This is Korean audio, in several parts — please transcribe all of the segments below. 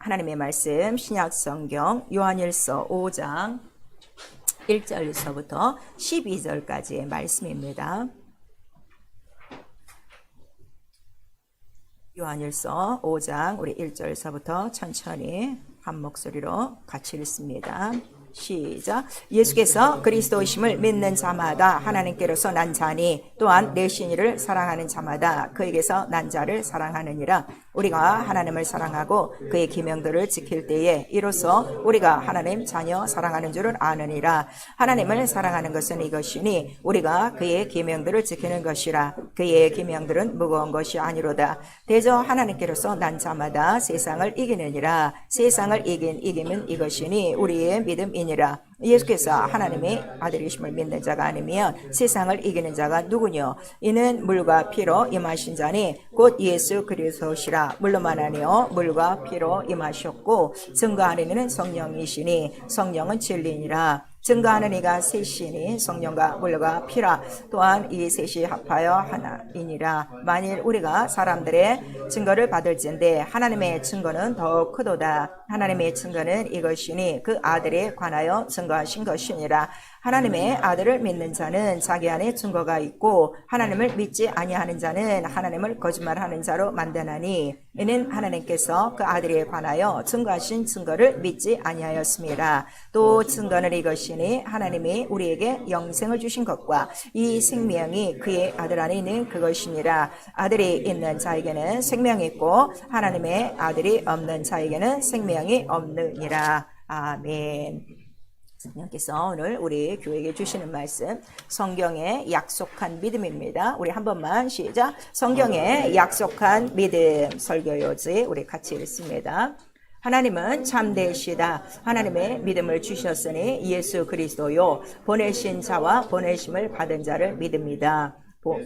하나님의 말씀 신약 성경 요한일서 5장 1절서부터 12절까지의 말씀입니다. 요한일서 5장 우리 1절서부터 천천히 한 목소리로 같이 읽습니다. 시작. 예수께서 그리스도이심을 믿는 자마다 하나님께로서 난 자니 또한 내 신이를 사랑하는 자마다 그에게서 난 자를 사랑하느니라. 우리가 하나님을 사랑하고 그의 계명들을 지킬 때에 이로써 우리가 하나님 자녀 사랑하는 줄을 아느니라. 하나님을 사랑하는 것은 이것이니 우리가 그의 계명들을 지키는 것이라. 그의 계명들은 무거운 것이 아니로다. 대저 하나님께로서 난 자마다 세상을 이기느니라. 세상을 이긴 이김은 이것이니 우리의 믿음이니라. 예수께서 하나님의 아들이심을 믿는 자가 아니면 세상을 이기는 자가 누구뇨? 이는 물과 피로 임하신 자니 곧 예수 그리스도시라. 물로만 아니요 물과 피로 임하셨고 증거하는 이는 성령이시니 성령은 진리니라. 증거하는 이가 셋이니 성령과 물과 피라. 또한 이 셋이 합하여 하나이니라. 만일 우리가 사람들의 증거를 받을진대 하나님의 증거는 더욱 크도다. 하나님의 증거는 이것이니 그 아들에 관하여 증거하신 것이니라. 하나님의 아들을 믿는 자는 자기 안에 증거가 있고 하나님을 믿지 아니하는 자는 하나님을 거짓말하는 자로 만드나니 이는 하나님께서 그 아들에 관하여 증거하신 증거를 믿지 아니하였습니다. 또 증거는 이것이니 하나님이 우리에게 영생을 주신 것과 이 생명이 그의 아들 안에 있는 그것이니라. 아들이 있는 자에게는 생명이 있고 하나님의 아들이 없는 자에게는 생명이 없느니라. 아멘. 성령께서 오늘 우리 교회에게 주시는 말씀 성경에 약속한 믿음입니다. 우리 한 번만 시작. 성경에 약속한 믿음 설교요지 우리 같이 읽습니다. 하나님은 참되시다. 하나님의 믿음을 주셨으니 예수 그리스도요 보내신 자와 보내심을 받은 자를 믿습니다.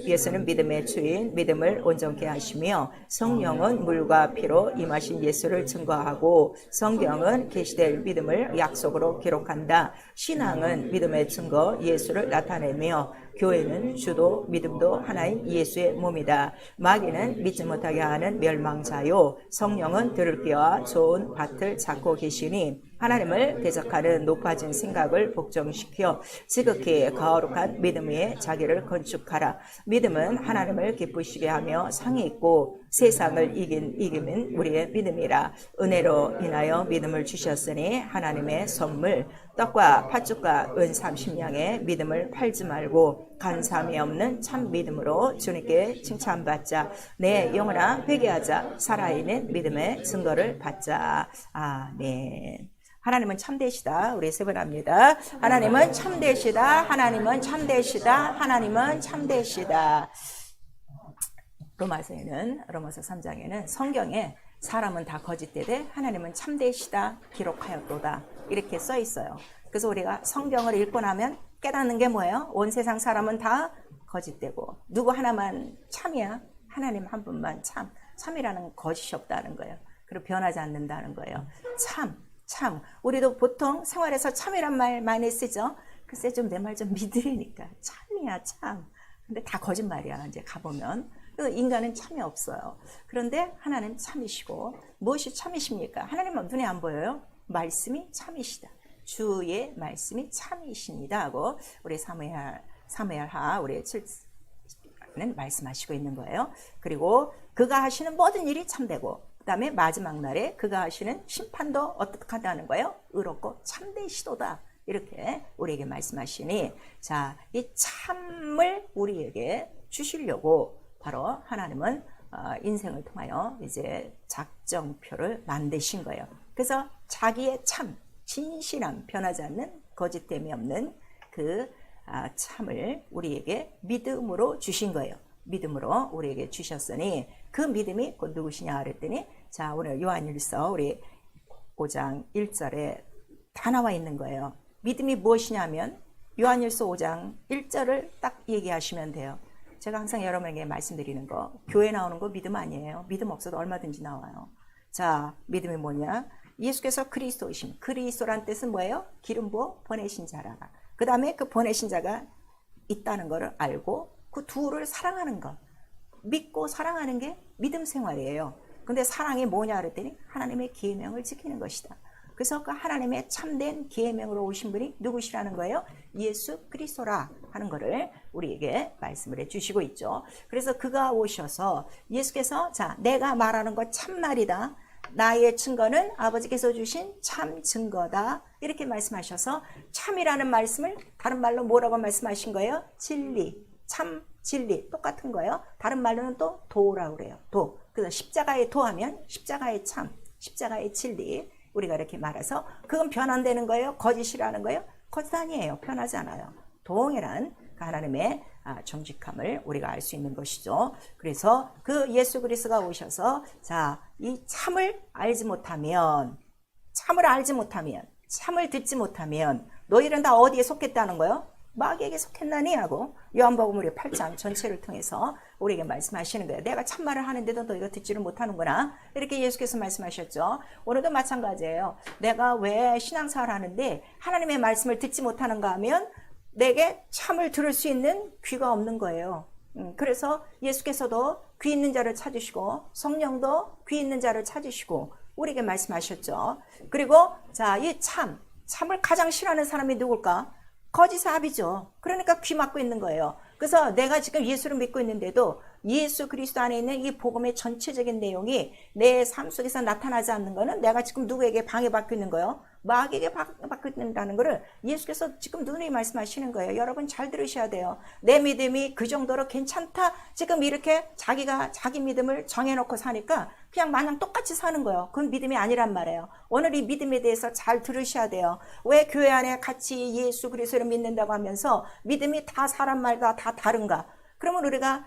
예수는 믿음의 주인, 믿음을 온전케 하시며 성령은 물과 피로 임하신 예수를 증거하고 성경은 계시될 믿음을 약속으로 기록한다. 신앙은 믿음의 증거 예수를 나타내며 교회는 주도 믿음도 하나인 예수의 몸이다. 마귀는 믿지 못하게 하는 멸망자요 성령은 들을 귀와 좋은 밭을 찾고 계시니 하나님을 대적하는 높아진 생각을 복종시켜 지극히 거룩한 믿음 위에 자기를 건축하라. 믿음은 하나님을 기쁘시게 하며 상이 있고 세상을 이긴 이김은 우리의 믿음이라. 은혜로 인하여 믿음을 주셨으니 하나님의 선물 떡과 팥죽과 은 30냥의 믿음을 팔지 말고 간삼이 없는 참 믿음으로 주님께 칭찬받자. 내 영혼아 회개하자. 살아있는 믿음의 증거를 받자. 아멘. 하나님은 참되시다. 우리 세 번 합니다. 하나님은 참되시다. 하나님은 참되시다. 하나님은 참되시다. 로마서 3장에는 성경에 사람은 다 거짓되되 하나님은 참되시다 기록하였도다 이렇게 써 있어요. 그래서 우리가 성경을 읽고 나면 깨닫는 게 뭐예요? 온 세상 사람은 다 거짓되고 누구 하나만 참이야. 하나님 한 분만 참이라는 거짓이 없다는 거예요. 그리고 변하지 않는다는 거예요. 참. 우리도 보통 생활에서 참이란 말 많이 쓰죠. 글쎄 좀 내 말 좀 믿으려니까 참이야 참. 근데 다 거짓말이야. 이제 가보면 인간은 참이 없어요. 그런데 하나님 참이시고 무엇이 참이십니까? 하나님은 눈에 안 보여요. 말씀이 참이시다. 주의 말씀이 참이십니다 하고 우리 사무엘하 우리 7는 말씀하시고 있는 거예요. 그리고 그가 하시는 모든 일이 참되고 그 다음에 마지막 날에 그가 하시는 심판도 어떻게 하다는 거예요? 의롭고 참되시도다. 이렇게 우리에게 말씀하시니 자, 이 참을 우리에게 주시려고 바로 하나님은 인생을 통하여 이제 작정표를 만드신 거예요. 그래서 자기의 참, 진실함, 변하지 않는 거짓됨이 없는 그 참을 우리에게 믿음으로 주신 거예요. 믿음으로 우리에게 주셨으니 그 믿음이 곧 누구시냐 그랬더니 자 오늘 요한일서 우리 5장 1절에 다 나와 있는 거예요. 믿음이 무엇이냐면 요한일서 5장 1절을 딱 얘기하시면 돼요. 제가 항상 여러분에게 말씀드리는 거 교회 나오는 거 믿음 아니에요. 믿음 없어도 얼마든지 나와요. 자 믿음이 뭐냐? 예수께서 그리스도이심. 그리스도란 뜻은 뭐예요? 기름 부어 보내신 자라. 그 다음에 그 보내신 자가 있다는 것을 알고 그 둘을 사랑하는 것. 믿고 사랑하는 게 믿음 생활이에요. 근데 사랑이 뭐냐 그랬더니 하나님의 계명을 지키는 것이다. 그래서 그 하나님의 참된 계명으로 오신 분이 누구시라는 거예요? 예수 그리스도라 하는 거를 우리에게 말씀을 해주시고 있죠. 그래서 그가 오셔서 예수께서 자, 내가 말하는 것 참말이다. 나의 증거는 아버지께서 주신 참 증거다. 이렇게 말씀하셔서 참이라는 말씀을 다른 말로 뭐라고 말씀하신 거예요? 진리, 참 진리 똑같은 거예요. 다른 말로는 또 도라고 그래요. 도. 그래서 십자가의 도하면 십자가의 참, 십자가의 진리. 우리가 이렇게 말해서 그건 변환되는 거예요? 거짓이라는 거예요? 거짓 아니에요. 변하지 않아요. 동일한 하나님의 정직함을 우리가 알 수 있는 것이죠. 그래서 그 예수 그리스도가 오셔서 자, 이 참을 알지 못하면 참을 듣지 못하면 너희는 다 어디에 속했다는 거예요? 마귀에게 속했나니 하고 요한복음 우리 8장 전체를 통해서 우리에게 말씀하시는 거예요. 내가 참말을 하는데도 너희가 듣지를 못하는구나. 이렇게 예수께서 말씀하셨죠. 오늘도 마찬가지예요. 내가 왜 신앙생활을 하는데 하나님의 말씀을 듣지 못하는가 하면 내게 참을 들을 수 있는 귀가 없는 거예요. 그래서 예수께서도 귀 있는 자를 찾으시고 성령도 귀 있는 자를 찾으시고 우리에게 말씀하셨죠. 그리고 자, 이 참을 가장 싫어하는 사람이 누굴까? 거짓의 아비죠. 그러니까 귀 막고 있는 거예요. 그래서 내가 지금 예수를 믿고 있는데도 예수 그리스도 안에 있는 이 복음의 전체적인 내용이 내 삶 속에서 나타나지 않는 거는 내가 지금 누구에게 방해받고 있는 거예요? 마귀에게 방해받고 있다는 거를 예수께서 지금 누누이 말씀하시는 거예요. 여러분 잘 들으셔야 돼요. 내 믿음이 그 정도로 괜찮다. 지금 이렇게 자기가 자기 믿음을 정해놓고 사니까 그냥 마냥 똑같이 사는 거예요. 그건 믿음이 아니란 말이에요. 오늘 이 믿음에 대해서 잘 들으셔야 돼요. 왜 교회 안에 같이 예수 그리스도를 믿는다고 하면서 믿음이 다 사람마다 다 다른가? 그러면 우리가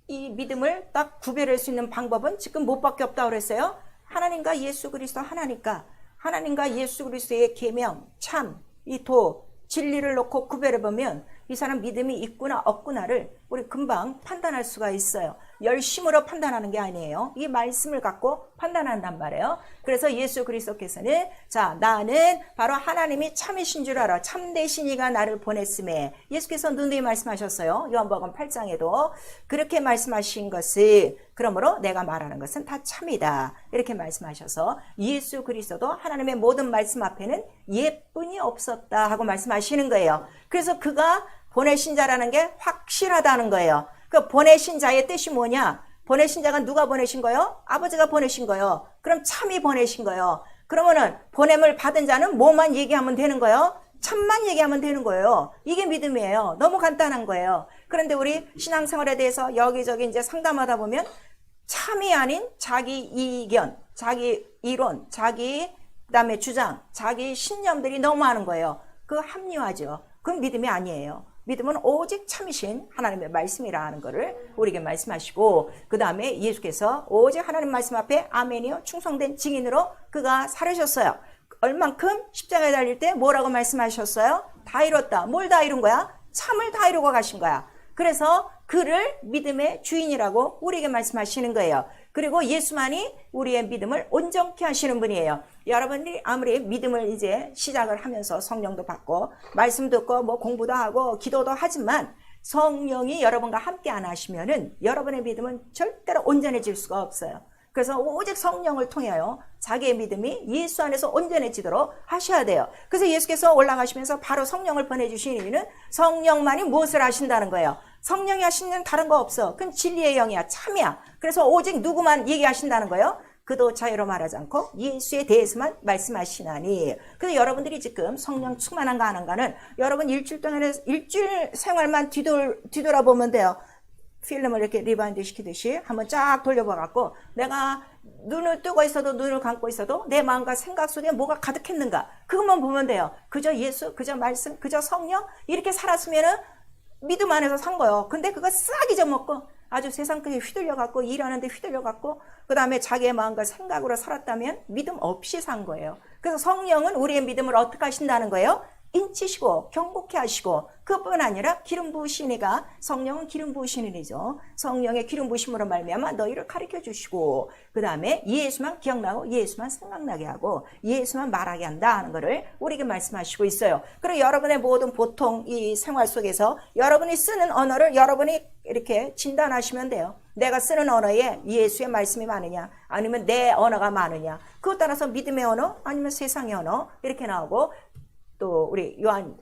이 믿음을 딱 구별할 수 있는 방법은 지금 뭐밖에 없다고 그랬어요? 하나님과 예수 그리스도 하나니까 하나님과 예수 그리스도의 계명, 참, 이 도, 진리를 놓고 구별해보면 이 사람 믿음이 있구나 없구나를 우리 금방 판단할 수가 있어요. 열심으로 판단하는 게 아니에요. 이 말씀을 갖고 판단한단 말이에요. 그래서 예수 그리스도께서는 자, 나는 바로 하나님이 참이신 줄 알아. 참되신 이가 나를 보냈음에 예수께서 누누이 말씀하셨어요. 요한복음 8장에도 그렇게 말씀하신 것을 그러므로 내가 말하는 것은 다 참이다. 이렇게 말씀하셔서 예수 그리스도도 하나님의 모든 말씀 앞에는 예뿐이 없었다 하고 말씀하시는 거예요. 그래서 그가 보내신 자라는 게 확실하다는 거예요. 그 보내신 자의 뜻이 뭐냐? 보내신 자가 누가 보내신 거예요? 아버지가 보내신 거예요. 그럼 참이 보내신 거예요. 그러면은 보냄을 받은 자는 뭐만 얘기하면 되는 거예요? 참만 얘기하면 되는 거예요. 이게 믿음이에요. 너무 간단한 거예요. 그런데 우리 신앙생활에 대해서 여기저기 이제 상담하다 보면 참이 아닌 자기 이견, 자기 이론, 자기 그다음에 주장, 자기 신념들이 너무 많은 거예요. 그거 합리화죠. 그건 믿음이 아니에요. 믿음은 오직 참이신 하나님의 말씀이라 하는 것을 우리에게 말씀하시고 그 다음에 예수께서 오직 하나님 말씀 앞에 아멘이요 충성된 증인으로 그가 살으셨어요. 얼만큼 십자가에 달릴 때 뭐라고 말씀하셨어요? 다 이뤘다. 뭘 다 이룬 거야? 참을 다 이루고 가신 거야. 그래서 그를 믿음의 주인이라고 우리에게 말씀하시는 거예요. 그리고 예수만이 우리의 믿음을 온전케 하시는 분이에요. 여러분들이 아무리 믿음을 이제 시작을 하면서 성령도 받고 말씀 듣고 뭐 공부도 하고 기도도 하지만 성령이 여러분과 함께 안 하시면은 여러분의 믿음은 절대로 온전해질 수가 없어요. 그래서 오직 성령을 통하여 자기의 믿음이 예수 안에서 온전해지도록 하셔야 돼요. 그래서 예수께서 올라가시면서 바로 성령을 보내주신 이유는 성령만이 무엇을 하신다는 거예요. 성령이 하시는 다른 거 없어. 그건 진리의 영이야. 참이야. 그래서 오직 누구만 얘기하신다는 거예요. 그도 자유로 말하지 않고 예수에 대해서만 말씀하시나니. 그래서 여러분들이 지금 성령 충만한가 안 한가는 여러분 일주일 동안에 일주일 생활만 뒤돌아보면 돼요. 필름을 이렇게 리바인드 시키듯이 한번 쫙 돌려봐갖고 내가 눈을 뜨고 있어도 눈을 감고 있어도 내 마음과 생각 속에 뭐가 가득했는가 그것만 보면 돼요. 그저 예수, 그저 말씀, 그저 성령 이렇게 살았으면은 믿음 안에서 산 거예요. 근데 그거 싹 잊어먹고 아주 세상 끝에 휘둘려갖고 일하는데 휘둘려갖고 그 다음에 자기의 마음과 생각으로 살았다면 믿음 없이 산 거예요. 그래서 성령은 우리의 믿음을 어떻게 하신다는 거예요? 인치시고 경고케 하시고 그뿐 아니라 기름 부으신 이가 성령은 기름 부으신 이죠. 성령의 기름 부으심으로 말미암아 너희를 가르쳐 주시고 그 다음에 예수만 기억나고 예수만 생각나게 하고 예수만 말하게 한다 하는 것을 우리에게 말씀하시고 있어요. 그리고 여러분의 모든 보통 이 생활 속에서 여러분이 쓰는 언어를 여러분이 이렇게 진단하시면 돼요. 내가 쓰는 언어에 예수의 말씀이 많으냐 아니면 내 언어가 많으냐 그것 따라서 믿음의 언어 아니면 세상의 언어 이렇게 나오고 또 우리 요한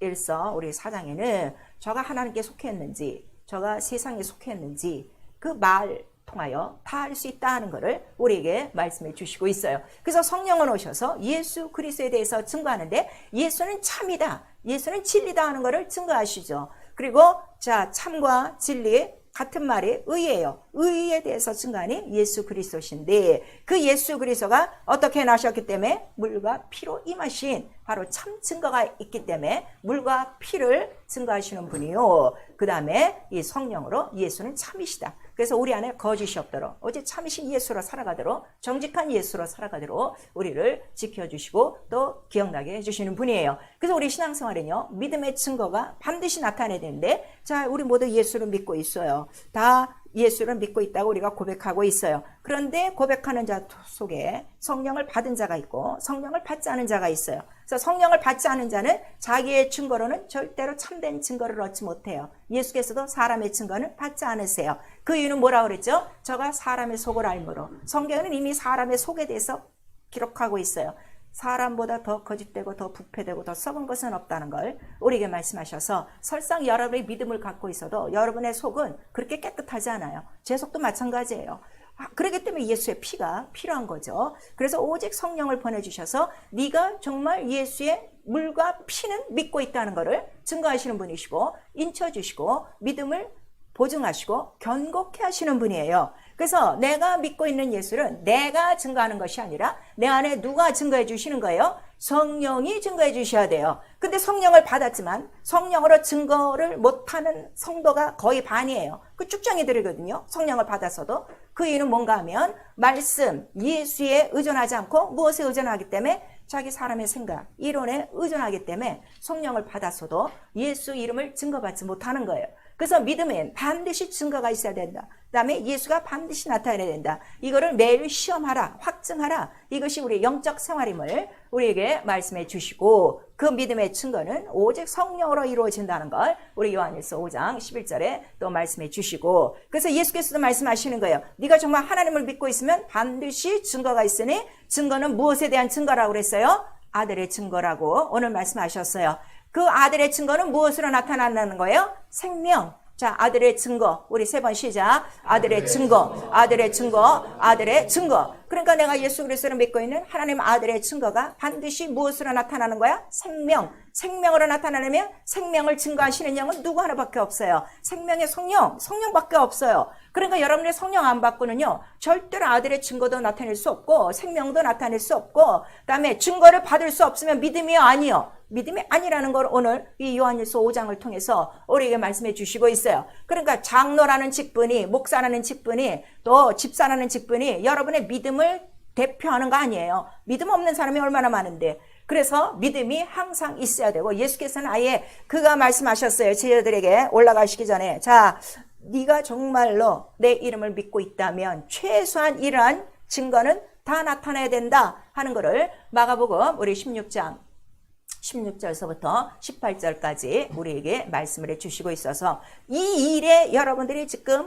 1서 우리 4장에는 저가 하나님께 속했는지 저가 세상에 속했는지 그 말 통하여 다 알 수 있다 하는 것을 우리에게 말씀해 주시고 있어요. 그래서 성령은 오셔서 예수 그리스도에 대해서 증거하는데 예수는 참이다. 예수는 진리다 하는 것을 증거하시죠. 그리고 자 참과 진리 같은 말이 의예요. 의에 대해서 증거하니 예수 그리스도신데 그 예수 그리스도가 어떻게 나셨기 때문에 물과 피로 임하신 바로 참 증거가 있기 때문에 물과 피를 증거하시는 분이요. 그 다음에 이 성령으로 예수는 참이시다. 그래서 우리 안에 거짓이 없도록 오직 참이신 예수로 살아가도록 정직한 예수로 살아가도록 우리를 지켜주시고 또 기억나게 해주시는 분이에요. 그래서 우리 신앙생활은요 믿음의 증거가 반드시 나타나야 되는데 자 우리 모두 예수를 믿고 있어요. 다 예수를 믿고 있다고 우리가 고백하고 있어요. 그런데 고백하는 자 속에 성령을 받은 자가 있고 성령을 받지 않은 자가 있어요. 그래서 성령을 받지 않은 자는 자기의 증거로는 절대로 참된 증거를 얻지 못해요. 예수께서도 사람의 증거는 받지 않으세요. 그 이유는 뭐라고 그랬죠? 저가 사람의 속을 알므로. 성경은 이미 사람의 속에 대해서 기록하고 있어요. 사람보다 더 거짓되고 더 부패되고 더 썩은 것은 없다는 걸 우리에게 말씀하셔서 설상 여러분의 믿음을 갖고 있어도 여러분의 속은 그렇게 깨끗하지 않아요. 제 속도 마찬가지예요. 그렇기 때문에 예수의 피가 필요한 거죠. 그래서 오직 성령을 보내주셔서 네가 정말 예수의 물과 피는 믿고 있다는 것을 증거하시는 분이시고 인쳐주시고 믿음을 보증하시고 견고케 하시는 분이에요. 그래서 내가 믿고 있는 예수는 내가 증거하는 것이 아니라 내 안에 누가 증거해 주시는 거예요? 성령이 증거해 주셔야 돼요. 근데 성령을 받았지만 성령으로 증거를 못하는 성도가 거의 반이에요. 그 쭉정이들이거든요. 성령을 받았어도. 그 이유는 뭔가 하면 말씀, 예수에 의존하지 않고 무엇에 의존하기 때문에 자기 사람의 생각, 이론에 의존하기 때문에 성령을 받았어도 예수 이름을 증거받지 못하는 거예요. 그래서 믿음엔 반드시 증거가 있어야 된다. 그 다음에 예수가 반드시 나타나야 된다. 이거를 매일 시험하라, 확증하라. 이것이 우리의 영적 생활임을 우리에게 말씀해 주시고 그 믿음의 증거는 오직 성령으로 이루어진다는 걸 우리 요한일서 5장 11절에 또 말씀해 주시고 그래서 예수께서도 말씀하시는 거예요. 네가 정말 하나님을 믿고 있으면 반드시 증거가 있으니 증거는 무엇에 대한 증거라고 그랬어요? 아들의 증거라고 오늘 말씀하셨어요. 그 아들의 증거는 무엇으로 나타난다는 거예요? 생명. 자, 아들의 증거. 우리 3번 시작. 아들의 증거, 아들의 증거, 아들의 증거. 그러니까 내가 예수 그리스도를 믿고 있는 하나님 아들의 증거가 반드시 무엇으로 나타나는 거야? 생명. 생명으로 나타나려면 생명을 증거하시는 영은 누구 하나밖에 없어요. 생명의 성령, 성령밖에 없어요. 그러니까 여러분의 성령 안 받고는요 절대로 아들의 증거도 나타낼 수 없고 생명도 나타낼 수 없고 그다음에 증거를 받을 수 없으면 믿음이 아니요. 믿음이 아니라는 걸 오늘 이 요한일서 5장을 통해서 우리에게 말씀해 주시고 있어요. 그러니까 장로라는 직분이, 목사라는 직분이, 또 집사라는 직분이 여러분의 믿음을 대표하는 거 아니에요. 믿음 없는 사람이 얼마나 많은데. 그래서 믿음이 항상 있어야 되고 예수께서는 아예 그가 말씀하셨어요. 제자들에게 올라가시기 전에 자, 네가 정말로 내 이름을 믿고 있다면 최소한 이러한 증거는 다 나타나야 된다 하는 것을 마가복음 우리 16장 16절서부터 18절까지 우리에게 말씀을 해주시고 있어서 이 일에 여러분들이 지금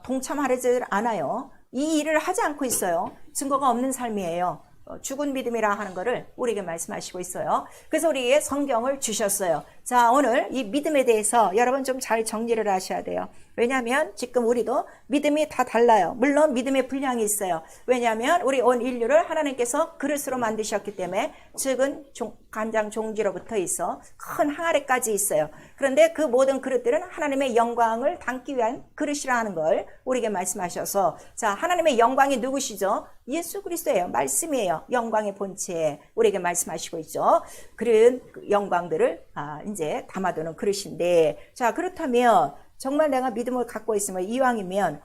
동참하지 않아요. 이 일을 하지 않고 있어요. 증거가 없는 삶이에요. 죽은 믿음이라 하는 것을 우리에게 말씀하시고 있어요. 그래서 우리에게 성경을 주셨어요. 자, 오늘 이 믿음에 대해서 여러분 좀 잘 정리를 하셔야 돼요. 왜냐하면 지금 우리도 믿음이 다 달라요. 물론 믿음의 분량이 있어요. 왜냐하면 우리 온 인류를 하나님께서 그릇으로 만드셨기 때문에 즉은 간장 종지로부터 있어 큰 항아리까지 있어요. 그런데 그 모든 그릇들은 하나님의 영광을 담기 위한 그릇이라 하는 걸 우리에게 말씀하셔서 자, 하나님의 영광이 누구시죠? 예수 그리스도예요. 말씀이에요. 영광의 본체 우리에게 말씀하시고 있죠. 그런 영광들을 이제 담아두는 그릇인데 자, 그렇다면 정말 내가 믿음을 갖고 있으면 이왕이면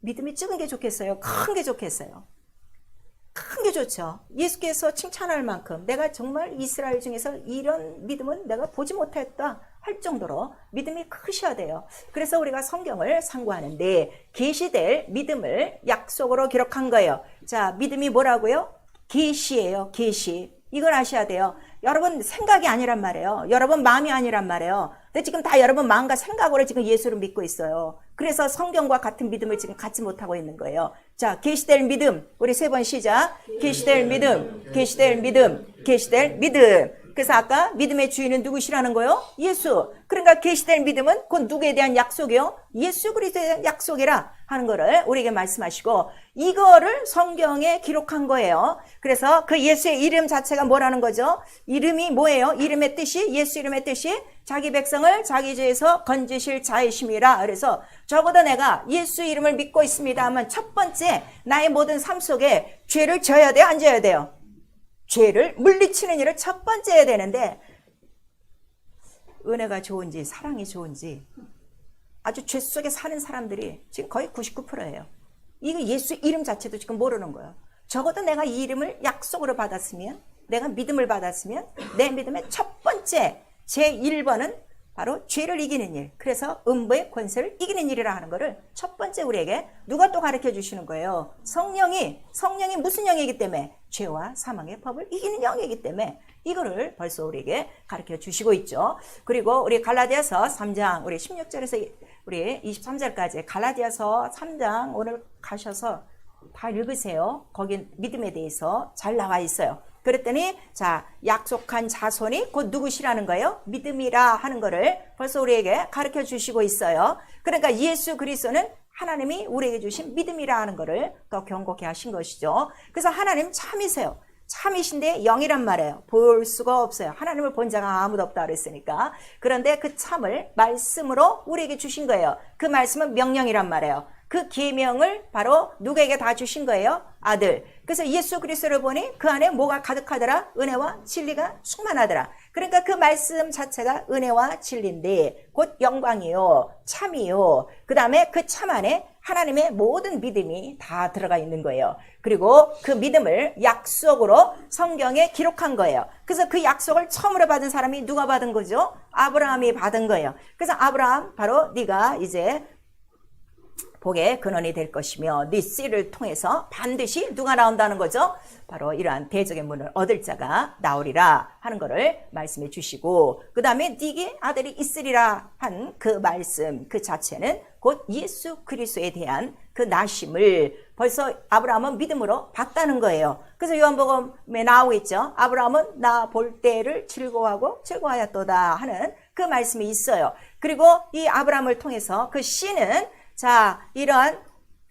믿음이 적은 게 좋겠어요? 큰 게 좋겠어요? 큰 게 좋죠. 예수께서 칭찬할 만큼 내가 정말 이스라엘 중에서 이런 믿음은 내가 보지 못했다 할 정도로 믿음이 크셔야 돼요. 그래서 우리가 성경을 상고하는데 계시될 믿음을 약속으로 기록한 거예요. 자, 믿음이 뭐라고요? 계시예요. 계시. 이걸 아셔야 돼요. 여러분 생각이 아니란 말이에요. 여러분 마음이 아니란 말이에요. 근데 지금 다 여러분 마음과 생각으로 지금 예수를 믿고 있어요. 그래서 성경과 같은 믿음을 지금 갖지 못하고 있는 거예요. 자, 계시될 믿음. 우리 3번 시작. 계시될 믿음, 계시될 믿음, 계시될 믿음. 그래서 아까 믿음의 주인은 누구시라는 거요? 예수. 그러니까 계시될 믿음은 곧 누구에 대한 약속이요? 예수 그리스도에 대한 약속이라 하는 거를 우리에게 말씀하시고, 이거를 성경에 기록한 거예요. 그래서 그 예수의 이름 자체가 뭐라는 거죠? 이름이 뭐예요? 이름의 뜻이, 예수 이름의 뜻이 자기 백성을 자기 죄에서 건지실 자이심이라. 그래서 적어도 내가 예수 이름을 믿고 있습니다 하면 첫 번째 나의 모든 삶 속에 죄를 져야 돼요? 안 져야 돼요? 죄를 물리치는 일을 첫 번째 해야 되는데, 은혜가 좋은지 사랑이 좋은지 아주 죄 속에 사는 사람들이 지금 거의 99%예요. 이거 예수 이름 자체도 지금 모르는 거예요. 적어도 내가 이 이름을 약속으로 받았으면, 내가 믿음을 받았으면 내 믿음의 첫 번째 제1번은 바로 죄를 이기는 일. 그래서 음부의 권세를 이기는 일이라 하는 거를 첫 번째 우리에게 누가 또 가르쳐 주시는 거예요? 성령이 무슨 영이기 때문에? 죄와 사망의 법을 이기는 영이기 때문에 이거를 벌써 우리에게 가르쳐 주시고 있죠. 그리고 우리 갈라디아서 3장 우리 16절에서 우리 23절까지 갈라디아서 3장 오늘 가셔서 다 읽으세요. 거기 믿음에 대해서 잘 나와 있어요. 그랬더니 자, 약속한 자손이 곧 누구시라는 거예요? 믿음이라 하는 거를 벌써 우리에게 가르쳐 주시고 있어요. 그러니까 예수 그리스도는 하나님이 우리에게 주신 믿음이라 하는 거를 더 경고케 하신 것이죠. 그래서 하나님 참이세요. 참이신데 영이란 말이에요. 볼 수가 없어요. 하나님을 본 자가 아무도 없다 그랬으니까. 그런데 그 참을 말씀으로 우리에게 주신 거예요. 그 말씀은 명령이란 말이에요. 그 계명을 바로 누구에게 다 주신 거예요? 아들. 그래서 예수 그리스도를 보니 그 안에 뭐가 가득하더라? 은혜와 진리가 충만하더라. 그러니까 그 말씀 자체가 은혜와 진리인데 곧 영광이요, 참이요. 그 다음에 그 참 안에 하나님의 모든 믿음이 다 들어가 있는 거예요. 그리고 그 믿음을 약속으로 성경에 기록한 거예요. 그래서 그 약속을 처음으로 받은 사람이 누가 받은 거죠? 아브라함이 받은 거예요. 그래서 아브라함, 바로 네가 이제 복의 근원이 될 것이며 네 씨를 통해서 반드시 누가 나온다는 거죠? 바로 이러한 대적의 문을 얻을 자가 나오리라 하는 거를 말씀해 주시고, 그 다음에 네게 아들이 있으리라 한 그 말씀 그 자체는 곧 예수 그리스도에 대한 그 나심을 벌써 아브라함은 믿음으로 봤다는 거예요. 그래서 요한복음에 나오고 있죠. 아브라함은 나 볼 때를 즐거워하고 즐거워하였도다 하는 그 말씀이 있어요. 그리고 이 아브라함을 통해서 그 씨는 자, 이러한,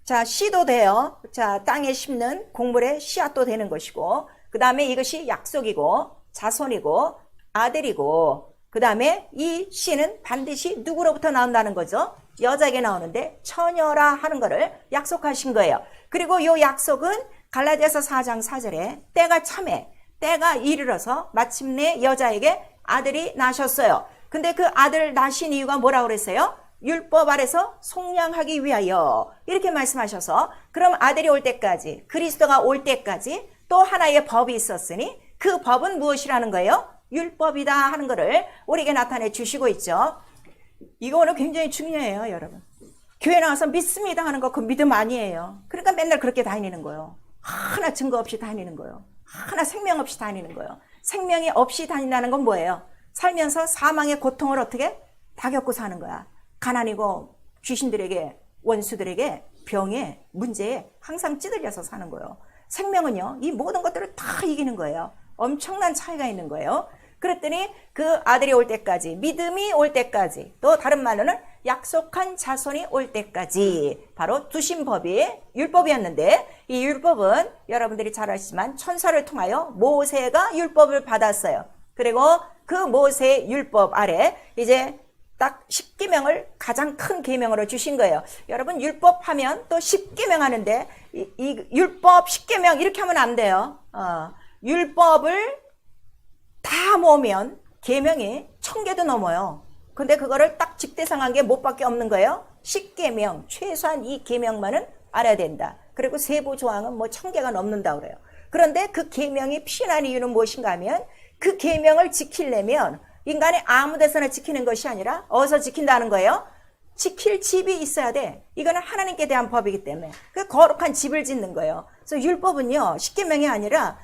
자, 씨도 돼요. 자, 땅에 심는 곡물의 씨앗도 되는 것이고, 그 다음에 이것이 약속이고, 자손이고, 아들이고, 그 다음에 이 씨는 반드시 누구로부터 나온다는 거죠? 여자에게 나오는데, 처녀라 하는 거를 약속하신 거예요. 그리고 이 약속은 갈라디아서 4장 4절에 때가 참해, 때가 이르러서 마침내 여자에게 아들이 나셨어요. 근데 그 아들 나신 이유가 뭐라고 그랬어요? 율법 아래서 속량하기 위하여 이렇게 말씀하셔서, 그럼 아들이 올 때까지, 그리스도가 올 때까지 또 하나의 법이 있었으니 그 법은 무엇이라는 거예요? 율법이다 하는 것을 우리에게 나타내 주시고 있죠. 이거 오늘 굉장히 중요해요, 여러분. 교회 나와서 믿습니다 하는 거 그 믿음 아니에요. 그러니까 맨날 그렇게 다니는 거예요. 하나 증거 없이 다니는 거예요. 하나 생명 없이 다니는 거예요. 생명이 없이 다닌다는 건 뭐예요? 살면서 사망의 고통을 어떻게? 다 겪고 사는 거야. 가난이고 귀신들에게, 원수들에게, 병에, 문제에 항상 찌들려서 사는 거예요. 생명은요, 이 모든 것들을 다 이기는 거예요. 엄청난 차이가 있는 거예요. 그랬더니 그 아들이 올 때까지, 믿음이 올 때까지, 또 다른 말로는 약속한 자손이 올 때까지, 바로 두신 법이 율법이었는데, 이 율법은 여러분들이 잘 아시지만 천사를 통하여 모세가 율법을 받았어요. 그리고 그 모세의 율법 아래 이제 딱 10계명을 가장 큰 계명으로 주신 거예요. 여러분 율법 하면 또 10계명 하는데 이 율법 10계명 이렇게 하면 안 돼요. 율법을 다 모으면 계명이 1000개도 넘어요. 근데 그거를 딱 직대상한 게 뭐밖에 없는 거예요? 10계명, 최소한 이 계명만은 알아야 된다. 그리고 세부 조항은 뭐 1000개가 넘는다 그래요. 그런데 그 계명이 피난 이유는 무엇인가 하면 그 계명을 지키려면 인간이 아무 데서나 지키는 것이 아니라 어디서 지킨다는 거예요? 지킬 집이 있어야 돼. 이거는 하나님께 대한 법이기 때문에 그 거룩한 집을 짓는 거예요. 그래서 율법은요 10계명이 아니라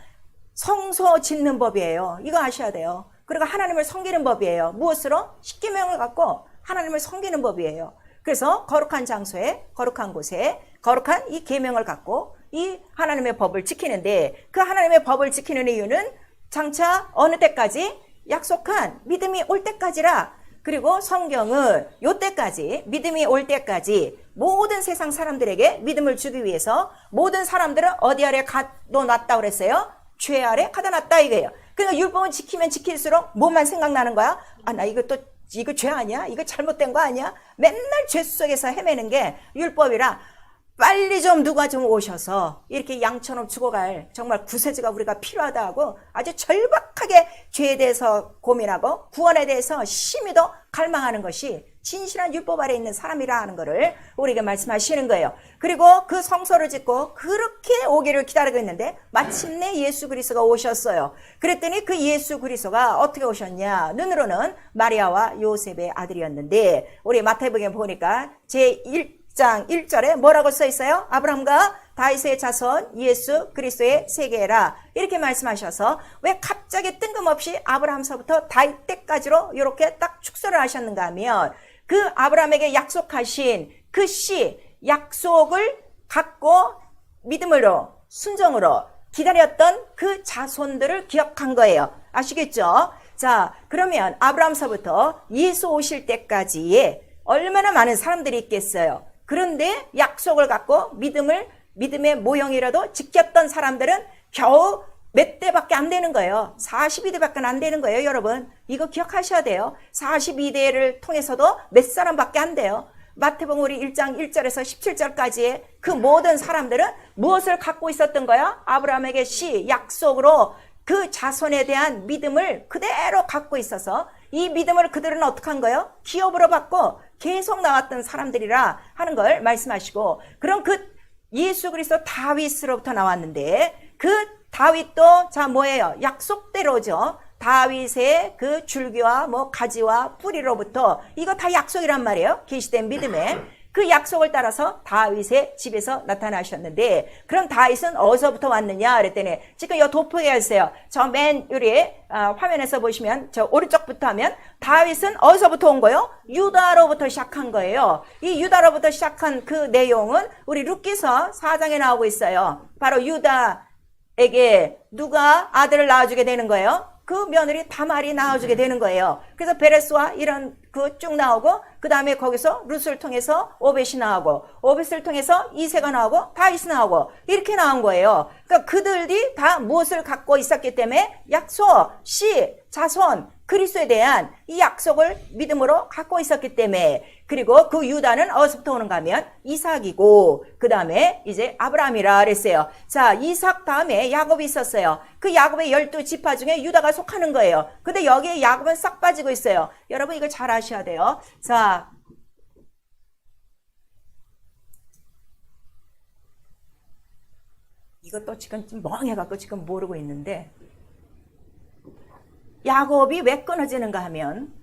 성소 짓는 법이에요. 이거 아셔야 돼요. 그리고 하나님을 섬기는 법이에요. 무엇으로? 10계명을 갖고 하나님을 섬기는 법이에요. 그래서 거룩한 장소에, 거룩한 곳에 거룩한 이 계명을 갖고 이 하나님의 법을 지키는데, 그 하나님의 법을 지키는 이유는 장차 어느 때까지? 약속한 믿음이 올 때까지라. 그리고 성경은 요 때까지, 믿음이 올 때까지 모든 세상 사람들에게 믿음을 주기 위해서 모든 사람들은 어디 아래 가둬놨다 그랬어요? 죄 아래 가둬놨다 이거예요. 그러니까 율법은 지키면 지킬수록 뭐만 생각나는 거야? 아, 나 이거 죄 아니야? 이거 잘못된 거 아니야? 맨날 죄 속에서 헤매는 게 율법이라, 빨리 좀 누가 좀 오셔서 이렇게 양처럼 죽어갈 정말 구세주가 우리가 필요하다 하고 아주 절박하게 죄에 대해서 고민하고 구원에 대해서 심히 더 갈망하는 것이 진실한 율법 아래 있는 사람이라 하는 것을 우리에게 말씀하시는 거예요. 그리고 그 성소를 짓고 그렇게 오기를 기다리고 있는데 마침내 예수 그리스도가 오셨어요. 그랬더니 그 예수 그리스도가 어떻게 오셨냐? 눈으로는 마리아와 요셉의 아들이었는데, 우리 마태복음에 보니까 제1장 1절에 뭐라고 써 있어요? 아브라함과 다윗의 자손 예수 그리스도의 세계라, 이렇게 말씀하셔서 왜 갑자기 뜬금없이 아브라함서부터 다윗 때까지로 이렇게 딱 축소를 하셨는가 하면, 그 아브라함에게 약속하신 그 씨, 약속을 갖고 믿음으로 순종으로 기다렸던 그 자손들을 기억한 거예요. 아시겠죠? 자, 그러면 아브라함서부터 예수 오실 때까지의 얼마나 많은 사람들이 있겠어요. 그런데 약속을 갖고 믿음의 모형이라도 지켰던 사람들은 겨우 몇 대밖에 안 되는 거예요. 42대밖에 안 되는 거예요, 여러분. 이거 기억하셔야 돼요. 42대를 통해서도 몇 사람밖에 안 돼요. 마태복음 우리 1장 1절에서 17절까지의 그 모든 사람들은 무엇을 갖고 있었던 거야? 아브라함에게 약속으로 그 자손에 대한 믿음을 그대로 갖고 있어서 이 믿음을 그들은 어떻게 한 거예요? 기업으로 받고 계속 나왔던 사람들이라 하는 걸 말씀하시고, 그럼 그 예수 그리스도 다윗으로부터 나왔는데, 그 다윗도 자 뭐예요? 약속대로죠. 다윗의 그 줄기와 뭐 가지와 뿌리로부터, 이거 다 약속이란 말이에요. 계시된 믿음에 그 약속을 따라서 다윗의 집에서 나타나셨는데, 그럼 다윗은 어디서부터 왔느냐 그랬더니 지금 이 돋보게 해주세요. 저 맨 요리 화면에서 보시면 저 오른쪽부터 하면 다윗은 어디서부터 온 거예요? 유다로부터 시작한 거예요. 이 유다로부터 시작한 그 내용은 우리 룻기서 4장에 나오고 있어요. 바로 유다에게 누가 아들을 낳아주게 되는 거예요? 그 며느리 다말이 낳아주게 되는 거예요. 그래서 베레스와 이런 그 쭉 나오고, 그 다음에 거기서 룻을 통해서 오벳이 나오고, 오벳을 통해서 이새가 나오고, 다윗이 나오고, 이렇게 나온 거예요. 그러니까 그들이 다 무엇을 갖고 있었기 때문에 약속, 자손, 그리스도에 대한 이 약속을 믿음으로 갖고 있었기 때문에, 그리고 그 유다는 어디서부터 오는가 하면 이삭이고, 그 다음에 이제 아브라함이라 그랬어요. 자, 이삭 다음에 야곱이 있었어요. 그 야곱의 12지파 중에 유다가 속하는 거예요. 근데 여기에 야곱은 싹 빠지고 있어요. 여러분 이걸 잘 아셔야 돼요. 자, 이것도 지금 좀 멍해갖고 지금 모르고 있는데, 야곱이 왜 끊어지는가 하면,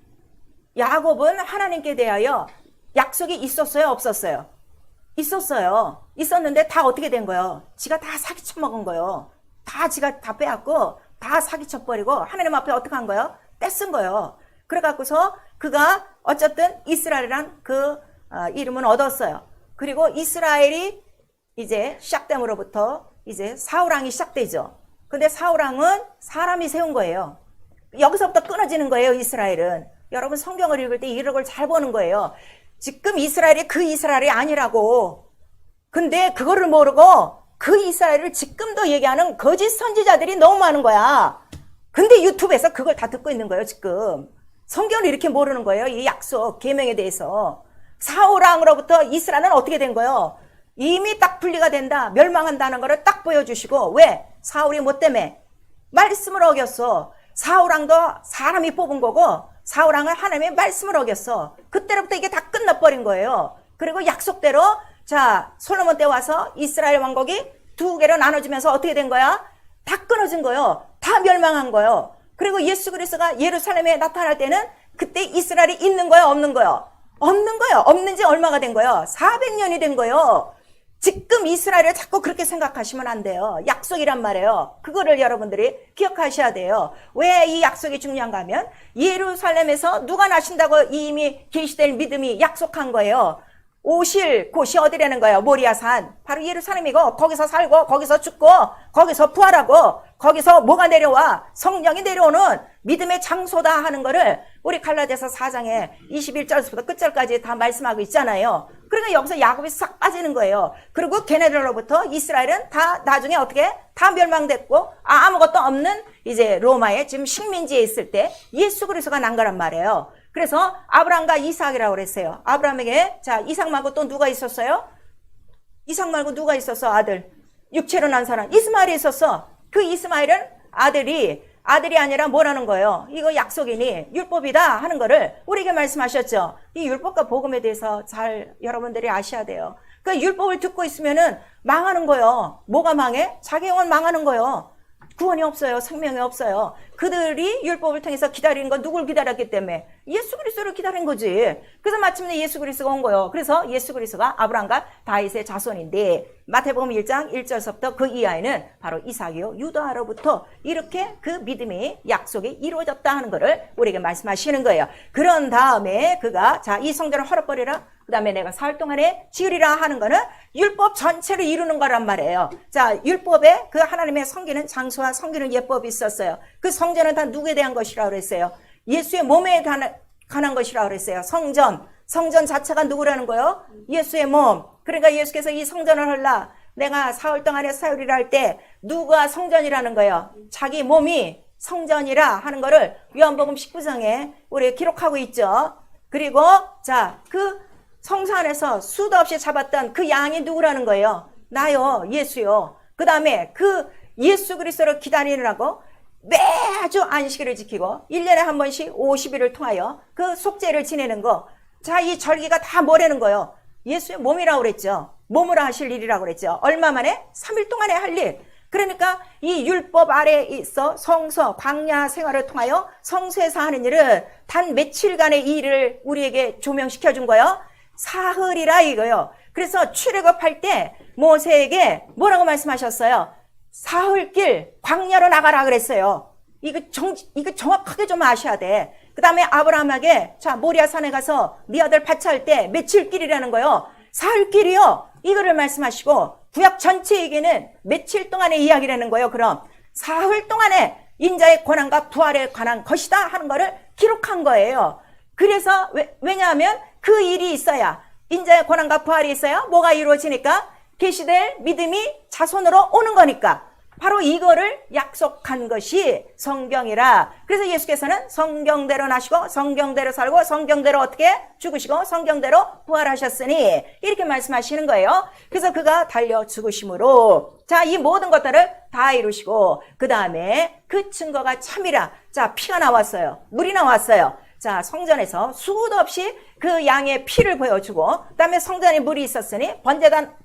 야곱은 하나님께 대하여 약속이 있었어요, 없었어요? 있었어요. 있었는데 다 어떻게 된 거예요? 지가 다 사기쳐 먹은 거예요. 다 지가 다 빼앗고 다 사기쳐 버리고 하나님 앞에 어떻게 한 거예요? 떼쓴 거예요. 그래갖고서 그가 어쨌든 이스라엘이란 그 이름은 얻었어요. 그리고 이스라엘이 이제 시작됨으로부터 이제 사울왕이 시작되죠. 근데 사울왕은 사람이 세운 거예요. 여기서부터 끊어지는 거예요, 이스라엘은. 여러분 성경을 읽을 때 이런 걸 잘 보는 거예요. 지금 이스라엘이 그 이스라엘이 아니라고. 근데 그거를 모르고 그 이스라엘을 지금도 얘기하는 거짓 선지자들이 너무 많은 거야. 근데 유튜브에서 그걸 다 듣고 있는 거예요, 지금. 성경을 이렇게 모르는 거예요, 이 약속, 계명에 대해서. 사울왕으로부터 이스라엘은 어떻게 된 거예요? 이미 딱 분리가 된다, 멸망한다는 거를 딱 보여주시고, 왜? 사울이 뭐 때문에? 말씀을 어겼어. 사울왕도 사람이 뽑은 거고, 사울왕은 하나님의 말씀을 어겼어. 그때로부터 이게 다 끝나버린 거예요. 그리고 약속대로, 자, 솔로몬 때 와서 이스라엘 왕국이 두 개로 나눠지면서 어떻게 된 거야? 다 끊어진 거예요. 다 멸망한 거예요. 그리고 예수 그리스도가 예루살렘에 나타날 때는 그때 이스라엘이 있는 거예요, 없는 거예요? 없는 거예요. 없는 지 얼마가 된 거예요? 400년이 된 거예요. 지금 이스라엘을 자꾸 그렇게 생각하시면 안 돼요. 약속이란 말이에요. 그거를 여러분들이 기억하셔야 돼요. 왜 이 약속이 중요한가 하면 예루살렘에서 누가 나신다고 이미 계시될 믿음이 약속한 거예요. 오실 곳이 어디라는 거예요? 모리아산. 바로 예루살렘이고 거기서 살고 거기서 죽고 거기서 부활하고 거기서 뭐가 내려와? 성령이 내려오는 믿음의 장소다 하는 거를 우리 갈라디아서 4장에 21절부터 끝절까지 다 말씀하고 있잖아요. 그러니까 여기서 야곱이 싹 빠지는 거예요. 그리고 걔네들로부터 이스라엘은 다 나중에 어떻게? 다 멸망됐고 아무것도 없는 이제 로마의 지금 식민지에 있을 때 예수 그리스도가 난 거란 말이에요. 그래서 아브라함과 이삭이라고 그랬어요. 아브라함에게 자 이삭 말고 또 누가 있었어요? 이삭 말고 누가 있었어? 아들. 육체로 난 사람. 이스마엘이 있었어. 그 이스마엘은 아들이 아니라 뭐라는 거예요? 이거 약속이니 율법이다 하는 거를 우리에게 말씀하셨죠. 이 율법과 복음에 대해서 잘 여러분들이 아셔야 돼요. 그 율법을 듣고 있으면은 망하는 거예요. 뭐가 망해? 자기 영혼 망하는 거예요. 구원이 없어요. 생명이 없어요. 그들이 율법을 통해서 기다리는 건 누굴 기다렸기 때문에? 예수 그리스도를 기다린 거지. 그래서 마침내 예수 그리스도가 온 거예요. 그래서 예수 그리스도가 아브라함과 다윗의 자손인데 마태복음 1장 1절서부터 그 이하에는 바로 이삭이요 유다로부터 이렇게 그 믿음의 약속이 이루어졌다 하는 것을 우리에게 말씀하시는 거예요. 그런 다음에 그가 자 이 성전을 헐어버리라. 그 다음에 내가 사흘 동안에 지으리라 하는 거는 율법 전체를 이루는 거란 말이에요. 자, 율법에 그 하나님의 섬기는 장소와 섬기는 예법이 있었어요. 그 성전은 다 누구에 대한 것이라고 그랬어요? 예수의 몸에 관한 것이라고 그랬어요. 성전 자체가 누구라는 거예요? 예수의 몸. 그러니까 예수께서 이 성전을 헐라. 내가 사흘 동안에 사흘이라 할 때 누가 성전이라는 거예요? 자기 몸이 성전이라 하는 거를 요한복음 19장에 우리 기록하고 있죠. 그리고 자, 그 성소 안에서 수도 없이 잡았던 그 양이 누구라는 거예요? 나요, 예수요. 그 다음에 그 예수 그리스도를 기다리느라고 매주 안식일을 지키고 1년에 한 번씩 50일을 통하여 그 속죄를 지내는 거. 자, 이 절기가 다 뭐라는 거예요? 예수의 몸이라고 그랬죠. 몸으로 하실 일이라고 그랬죠. 얼마 만에? 3일 동안에 할 일. 그러니까 이 율법 아래에 있어 성서, 광야 생활을 통하여 성소에서 하는 일은 단 며칠간의 이 일을 우리에게 조명시켜 준 거예요. 사흘이라 이거요. 그래서 출애굽할 때 모세에게 뭐라고 말씀하셨어요? 사흘길 광야로 나가라 그랬어요. 이거 정확하게 좀 아셔야 돼. 그 다음에 아브라함에게 자 모리아산에 가서 네 아들 바치할 때 며칠 길이라는 거요? 사흘길이요. 이거를 말씀하시고 구약 전체에게는 며칠 동안의 이야기라는 거예요. 그럼 사흘 동안에 인자의 고난과 부활에 관한 것이다 하는 거를 기록한 거예요. 그래서 왜냐하면 그 일이 있어야 인자의 고난과 부활이 있어야 뭐가 이루어지니까 계시될 믿음이 자손으로 오는 거니까 바로 이거를 약속한 것이 성경이라. 그래서 예수께서는 성경대로 나시고 성경대로 살고 성경대로 어떻게 죽으시고 성경대로 부활하셨으니 이렇게 말씀하시는 거예요. 그래서 그가 달려 죽으심으로 자, 이 모든 것들을 다 이루시고 그 다음에 그 증거가 참이라. 자, 피가 나왔어요. 물이 나왔어요. 자, 성전에서 수도 없이 그 양의 피를 보여주고 그 다음에 성전에 물이 있었으니 번제단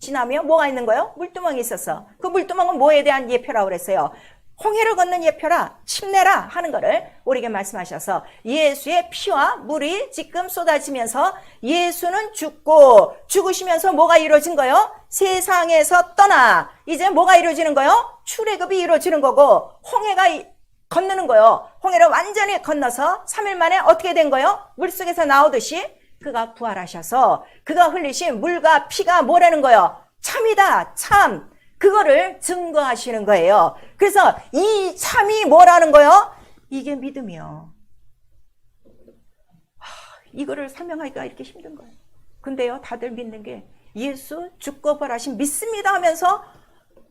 지나면 뭐가 있는 거예요? 물두멍이 있었어. 그 물두멍은 뭐에 대한 예표라고 그랬어요? 홍해를 걷는 예표라, 침례라 하는 거를 우리에게 말씀하셔서 예수의 피와 물이 지금 쏟아지면서 예수는 죽고 죽으시면서 뭐가 이루어진 거예요? 세상에서 떠나 이제 뭐가 이루어지는 거예요? 출애굽이 이루어지는 거고 홍해가 건너는 거예요. 홍해를 완전히 건너서 3일 만에 어떻게 된 거예요? 물속에서 나오듯이 그가 부활하셔서 그가 흘리신 물과 피가 뭐라는 거예요? 참이다, 참. 그거를 증거하시는 거예요. 그래서 이 참이 뭐라는 거예요? 이게 믿음이요. 이거를 설명하기가 이렇게 힘든 거예요. 근데요, 다들 믿는 게 예수 죽고 부활하신 믿습니다 하면서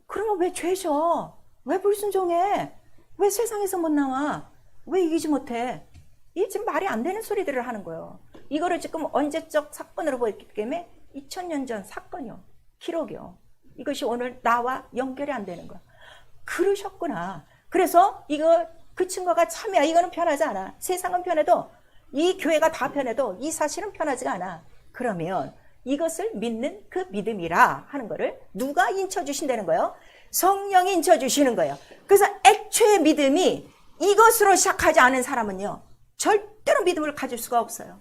그러면 왜 죄져? 왜 불순종해? 왜 세상에서 못 나와? 왜 이기지 못해? 이 지금 말이 안 되는 소리들을 하는 거예요. 이거를 지금 언제적 사건으로 보였기 때문에 2000년 전 사건이요. 기록이요. 이것이 오늘 나와 연결이 안 되는 거야. 그러셨구나. 그래서 이거 그 증거가 참이야. 이거는 편하지 않아. 세상은 편해도 이 교회가 다 편해도 이 사실은 편하지가 않아. 그러면 이것을 믿는 그 믿음이라 하는 거를 누가 인쳐주신다는 거예요? 성령이 인쳐주시는 거예요. 그래서 애초에 믿음이 이것으로 시작하지 않은 사람은요. 절대로 믿음을 가질 수가 없어요.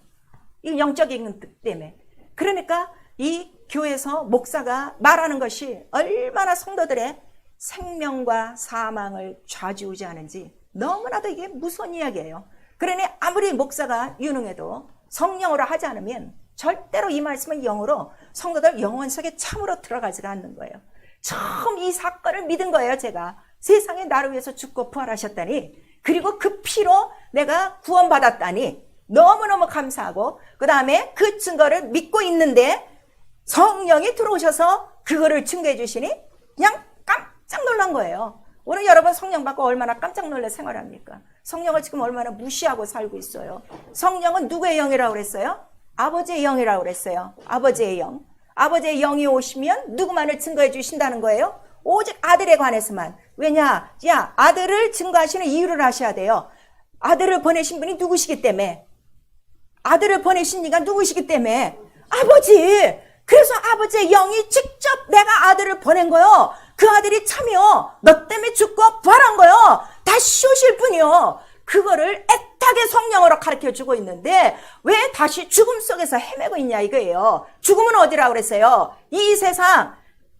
이 영적인 뜻 때문에. 그러니까 이 교회에서 목사가 말하는 것이 얼마나 성도들의 생명과 사망을 좌지우지하는지 너무나도 이게 무서운 이야기예요. 그러니 아무리 목사가 유능해도 성령으로 하지 않으면 절대로 이 말씀은 영으로 성도들 영혼 속에 참으로 들어가지가 않는 거예요. 처음 이 사건을 믿은 거예요. 제가 세상에 나를 위해서 죽고 부활하셨다니, 그리고 그 피로 내가 구원받았다니 너무너무 감사하고, 그 다음에 그 증거를 믿고 있는데 성령이 들어오셔서 그거를 증거해 주시니 그냥 깜짝 놀란 거예요. 오늘 여러분 성령 받고 얼마나 깜짝 놀라 생활합니까? 성령을 지금 얼마나 무시하고 살고 있어요. 성령은 누구의 영이라고 그랬어요? 아버지의 영이라고 그랬어요. 아버지의 영. 아버지의 영이 오시면 누구만을 증거해 주신다는 거예요? 오직 아들에 관해서만. 왜냐? 야, 아들을 증거하시는 이유를 아셔야 돼요. 아들을 보내신 분이 누구시기 때문에. 아들을 보내신 이가 누구시기 때문에. 아버지. 그래서 아버지의 영이 직접 내가 아들을 보낸 거요. 그 아들이 참이요. 너 때문에 죽고 부활한 거요. 다시 오실 분이요. 그거를 애타게 성령으로 가르쳐주고 있는데 왜 다시 죽음 속에서 헤매고 있냐 이거예요. 죽음은 어디라고 그랬어요? 이 세상,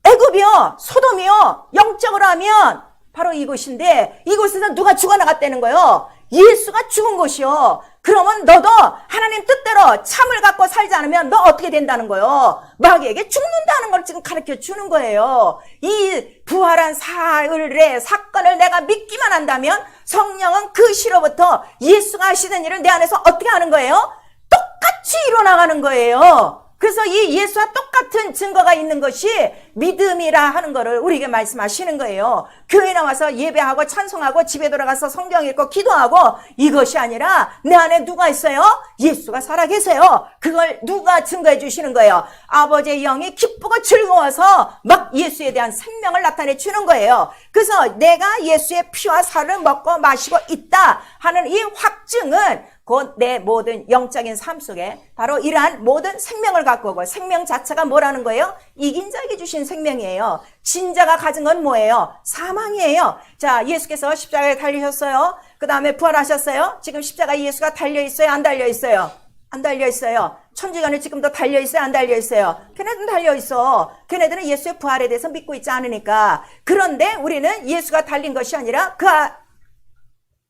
애굽이요, 소돔이요, 영적으로 하면 바로 이곳인데 이곳에서 누가 죽어나갔다는 거예요? 예수가 죽은 곳이요. 그러면 너도 하나님 뜻대로 참을 갖고 살지 않으면 너 어떻게 된다는 거예요? 마귀에게 죽는다는 걸 지금 가르쳐 주는 거예요. 이 부활한 사흘의 사건을 내가 믿기만 한다면 성령은 그 시로부터 예수가 하시는 일을 내 안에서 어떻게 하는 거예요? 똑같이 일어나가는 거예요. 그래서 이 예수와 똑같은 증거가 있는 것이 믿음이라 하는 거를 우리에게 말씀하시는 거예요. 교회 나와서 예배하고 찬송하고 집에 돌아가서 성경 읽고 기도하고 이것이 아니라 내 안에 누가 있어요? 예수가 살아계세요. 그걸 누가 증거해 주시는 거예요? 아버지의 영이 기쁘고 즐거워서 막 예수에 대한 생명을 나타내 주는 거예요. 그래서 내가 예수의 피와 살을 먹고 마시고 있다 하는 이 확증은 곧 내 모든 영적인 삶 속에 바로 이러한 모든 생명을 갖고 오고, 생명 자체가 뭐라는 거예요? 이긴 자에게 주신 생명이에요. 진자가 가진 건 뭐예요? 사망이에요. 자, 예수께서 십자가에 달리셨어요. 그 다음에 부활하셨어요. 지금 십자가에 예수가 달려있어요? 안 달려있어요? 안 달려있어요. 천주교는 지금도 달려있어요? 안 달려있어요? 걔네들은 달려있어. 걔네들은 예수의 부활에 대해서 믿고 있지 않으니까. 그런데 우리는 예수가 달린 것이 아니라 그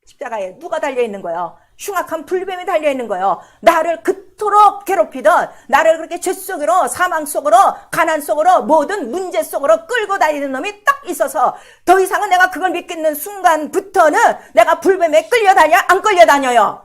십자가에 누가 달려있는 거예요? 흉악한 불뱀이 달려있는 거예요. 나를 그토록 괴롭히던, 나를 그렇게 죄 속으로, 사망 속으로, 가난 속으로, 모든 문제 속으로 끌고 다니는 놈이 딱 있어서 더 이상은 내가 그걸 믿겠는 순간부터는 내가 불뱀에 끌려다녀? 안 끌려다녀요?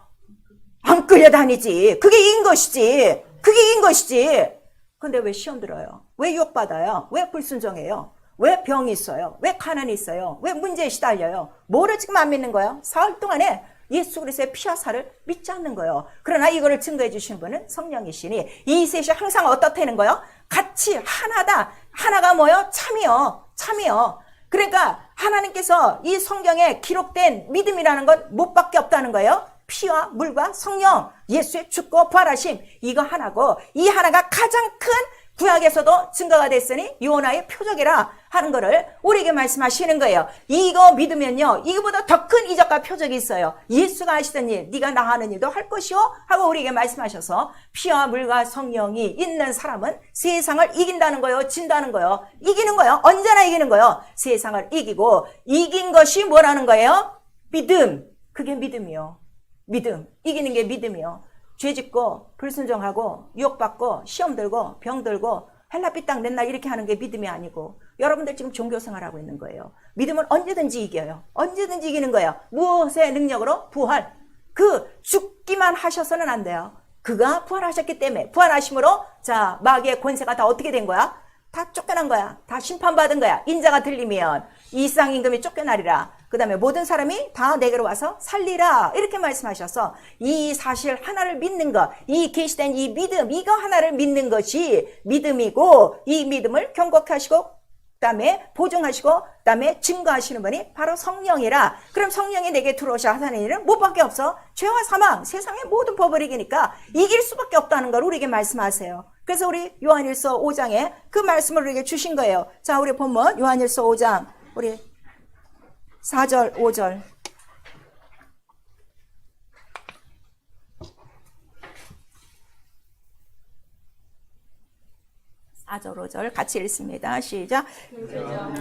안 끌려다니지. 그게 이긴 것이지. 그게 이긴 것이지. 근데 왜 시험 들어요? 왜 유혹받아요? 왜 불순종해요? 왜 병이 있어요? 왜 가난이 있어요? 왜 문제에 시달려요? 뭐를 지금 안 믿는 거예요? 사흘 동안에 예수 그리스도의 피와 살을 믿지 않는 거예요. 그러나 이거를 증거해 주신 분은 성령이시니 이 셋이 항상 어떻다는 거예요? 같이 하나다. 하나가 뭐요? 참이요. 참이요. 그러니까 하나님께서 이 성경에 기록된 믿음이라는 건 못밖에 없다는 거예요. 피와 물과 성령, 예수의 죽고 부활하심, 이거 하나고, 이 하나가 가장 큰 구약에서도 증거가 됐으니 요나의 표적이라 하는 거를 우리에게 말씀하시는 거예요. 이거 믿으면요, 이거보다 더 큰 이적과 표적이 있어요. 예수가 하시던 일, 네가 나 하는 일도 할 것이요 하고 우리에게 말씀하셔서 피와 물과 성령이 있는 사람은 세상을 이긴다는 거예요. 진다는 거예요. 이기는 거예요. 언제나 이기는 거예요. 세상을 이기고, 이긴 것이 뭐라는 거예요? 믿음. 그게 믿음이요. 믿음. 이기는 게 믿음이요. 죄 짓고 불순종하고 유혹받고 시험 들고 병 들고 헬라빛 땅 맨날 이렇게 하는 게 믿음이 아니고, 여러분들 지금 종교생활하고 있는 거예요. 믿음은 언제든지 이겨요. 언제든지 이기는 거예요. 무엇의 능력으로? 부활. 그 죽기만 하셔서는 안 돼요. 그가 부활하셨기 때문에, 부활하심으로 자, 마귀의 권세가 다 어떻게 된 거야? 다 쫓겨난 거야. 다 심판받은 거야. 인자가 들리면 이상임금이 쫓겨나리라. 그 다음에 모든 사람이 다 내게로 와서 살리라. 이렇게 말씀하셔서 이 사실 하나를 믿는 것, 이 계시된 이 믿음, 이거 하나를 믿는 것이 믿음이고, 이 믿음을 경고케 하시고 그 다음에 보증하시고 그 다음에 증거하시는 분이 바로 성령이라. 그럼 성령이 내게 들어오셔 하는 일은 무엇밖에 없어? 죄와 사망, 세상의 모든 법을 이기니까 이길 수밖에 없다는 걸 우리에게 말씀하세요. 그래서 우리 요한일서 5장에 그 말씀을 우리에게 주신 거예요. 자, 우리 본문 요한일서 5장 우리 4절 5절 4절 5절 같이 읽습니다. 시작.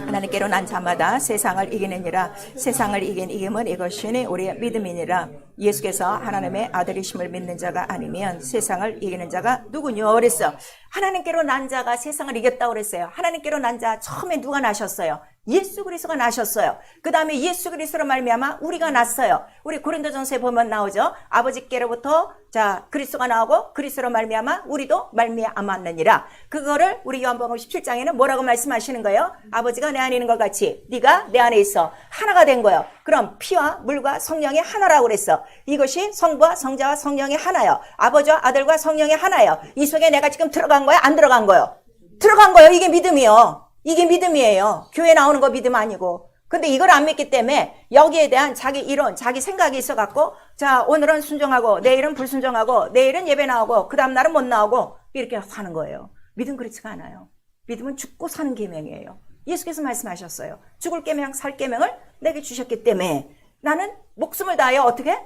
하나님께로 난 자마다 세상을 이기느니라. 세상을 이김은 이것이니 우리의 믿음이니라. 예수께서 하나님의 아들이심을 믿는 자가 아니면 세상을 이기는 자가 누구뇨 그랬어. 하나님께로 난 자가 세상을 이겼다고 그랬어요. 하나님께로 난 자 처음에 누가 나셨어요? 예수 그리스도가 나셨어요. 그 다음에 예수 그리스도로 말미암아 우리가 났어요. 우리 고린도전서에 보면 나오죠. 아버지께로부터 자 그리스도가 나오고 그리스도로 말미암아 우리도 말미암았느니라. 그거를 우리 요한복음 17장에는 뭐라고 말씀하시는 거예요? 아버지가 내 안에 있는 것 같이 네가 내 안에 있어. 하나가 된 거예요. 그럼 피와 물과 성령이 하나라고 그랬어. 이것이 성부와 성자와 성령이 하나요. 아버지와 아들과 성령이 하나요. 이 속에 내가 지금 들어간 거야? 안 들어간 거요? 들어간 거예요. 이게 믿음이요. 이게 믿음이에요. 교회 나오는 거 믿음 아니고. 근데 이걸 안 믿기 때문에 여기에 대한 자기 이론, 자기 생각이 있어갖고 자 오늘은 순종하고 내일은 불순종하고 내일은 예배 나오고 그 다음 날은 못 나오고 이렇게 사는 거예요. 믿음 그렇지가 않아요. 믿음은 죽고 사는 계명이에요. 예수께서 말씀하셨어요. 죽을 계명, 살 계명을 내게 주셨기 때문에 나는 목숨을 다하여 어떻게?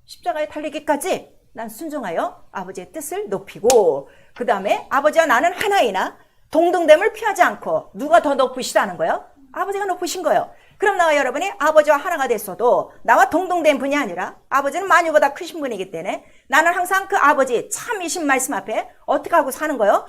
십자가에 달리기까지 난 순종하여 아버지의 뜻을 높이고 그 다음에 아버지와 나는 하나이나 동등됨을 피하지 않고 누가 더 높으시다는 거예요? 아버지가 높으신 거예요. 그럼 나와 여러분이 아버지와 하나가 됐어도 나와 동등된 분이 아니라 아버지는 만유보다 크신 분이기 때문에 나는 항상 그 아버지 참이신 말씀 앞에 어떻게 하고 사는 거예요?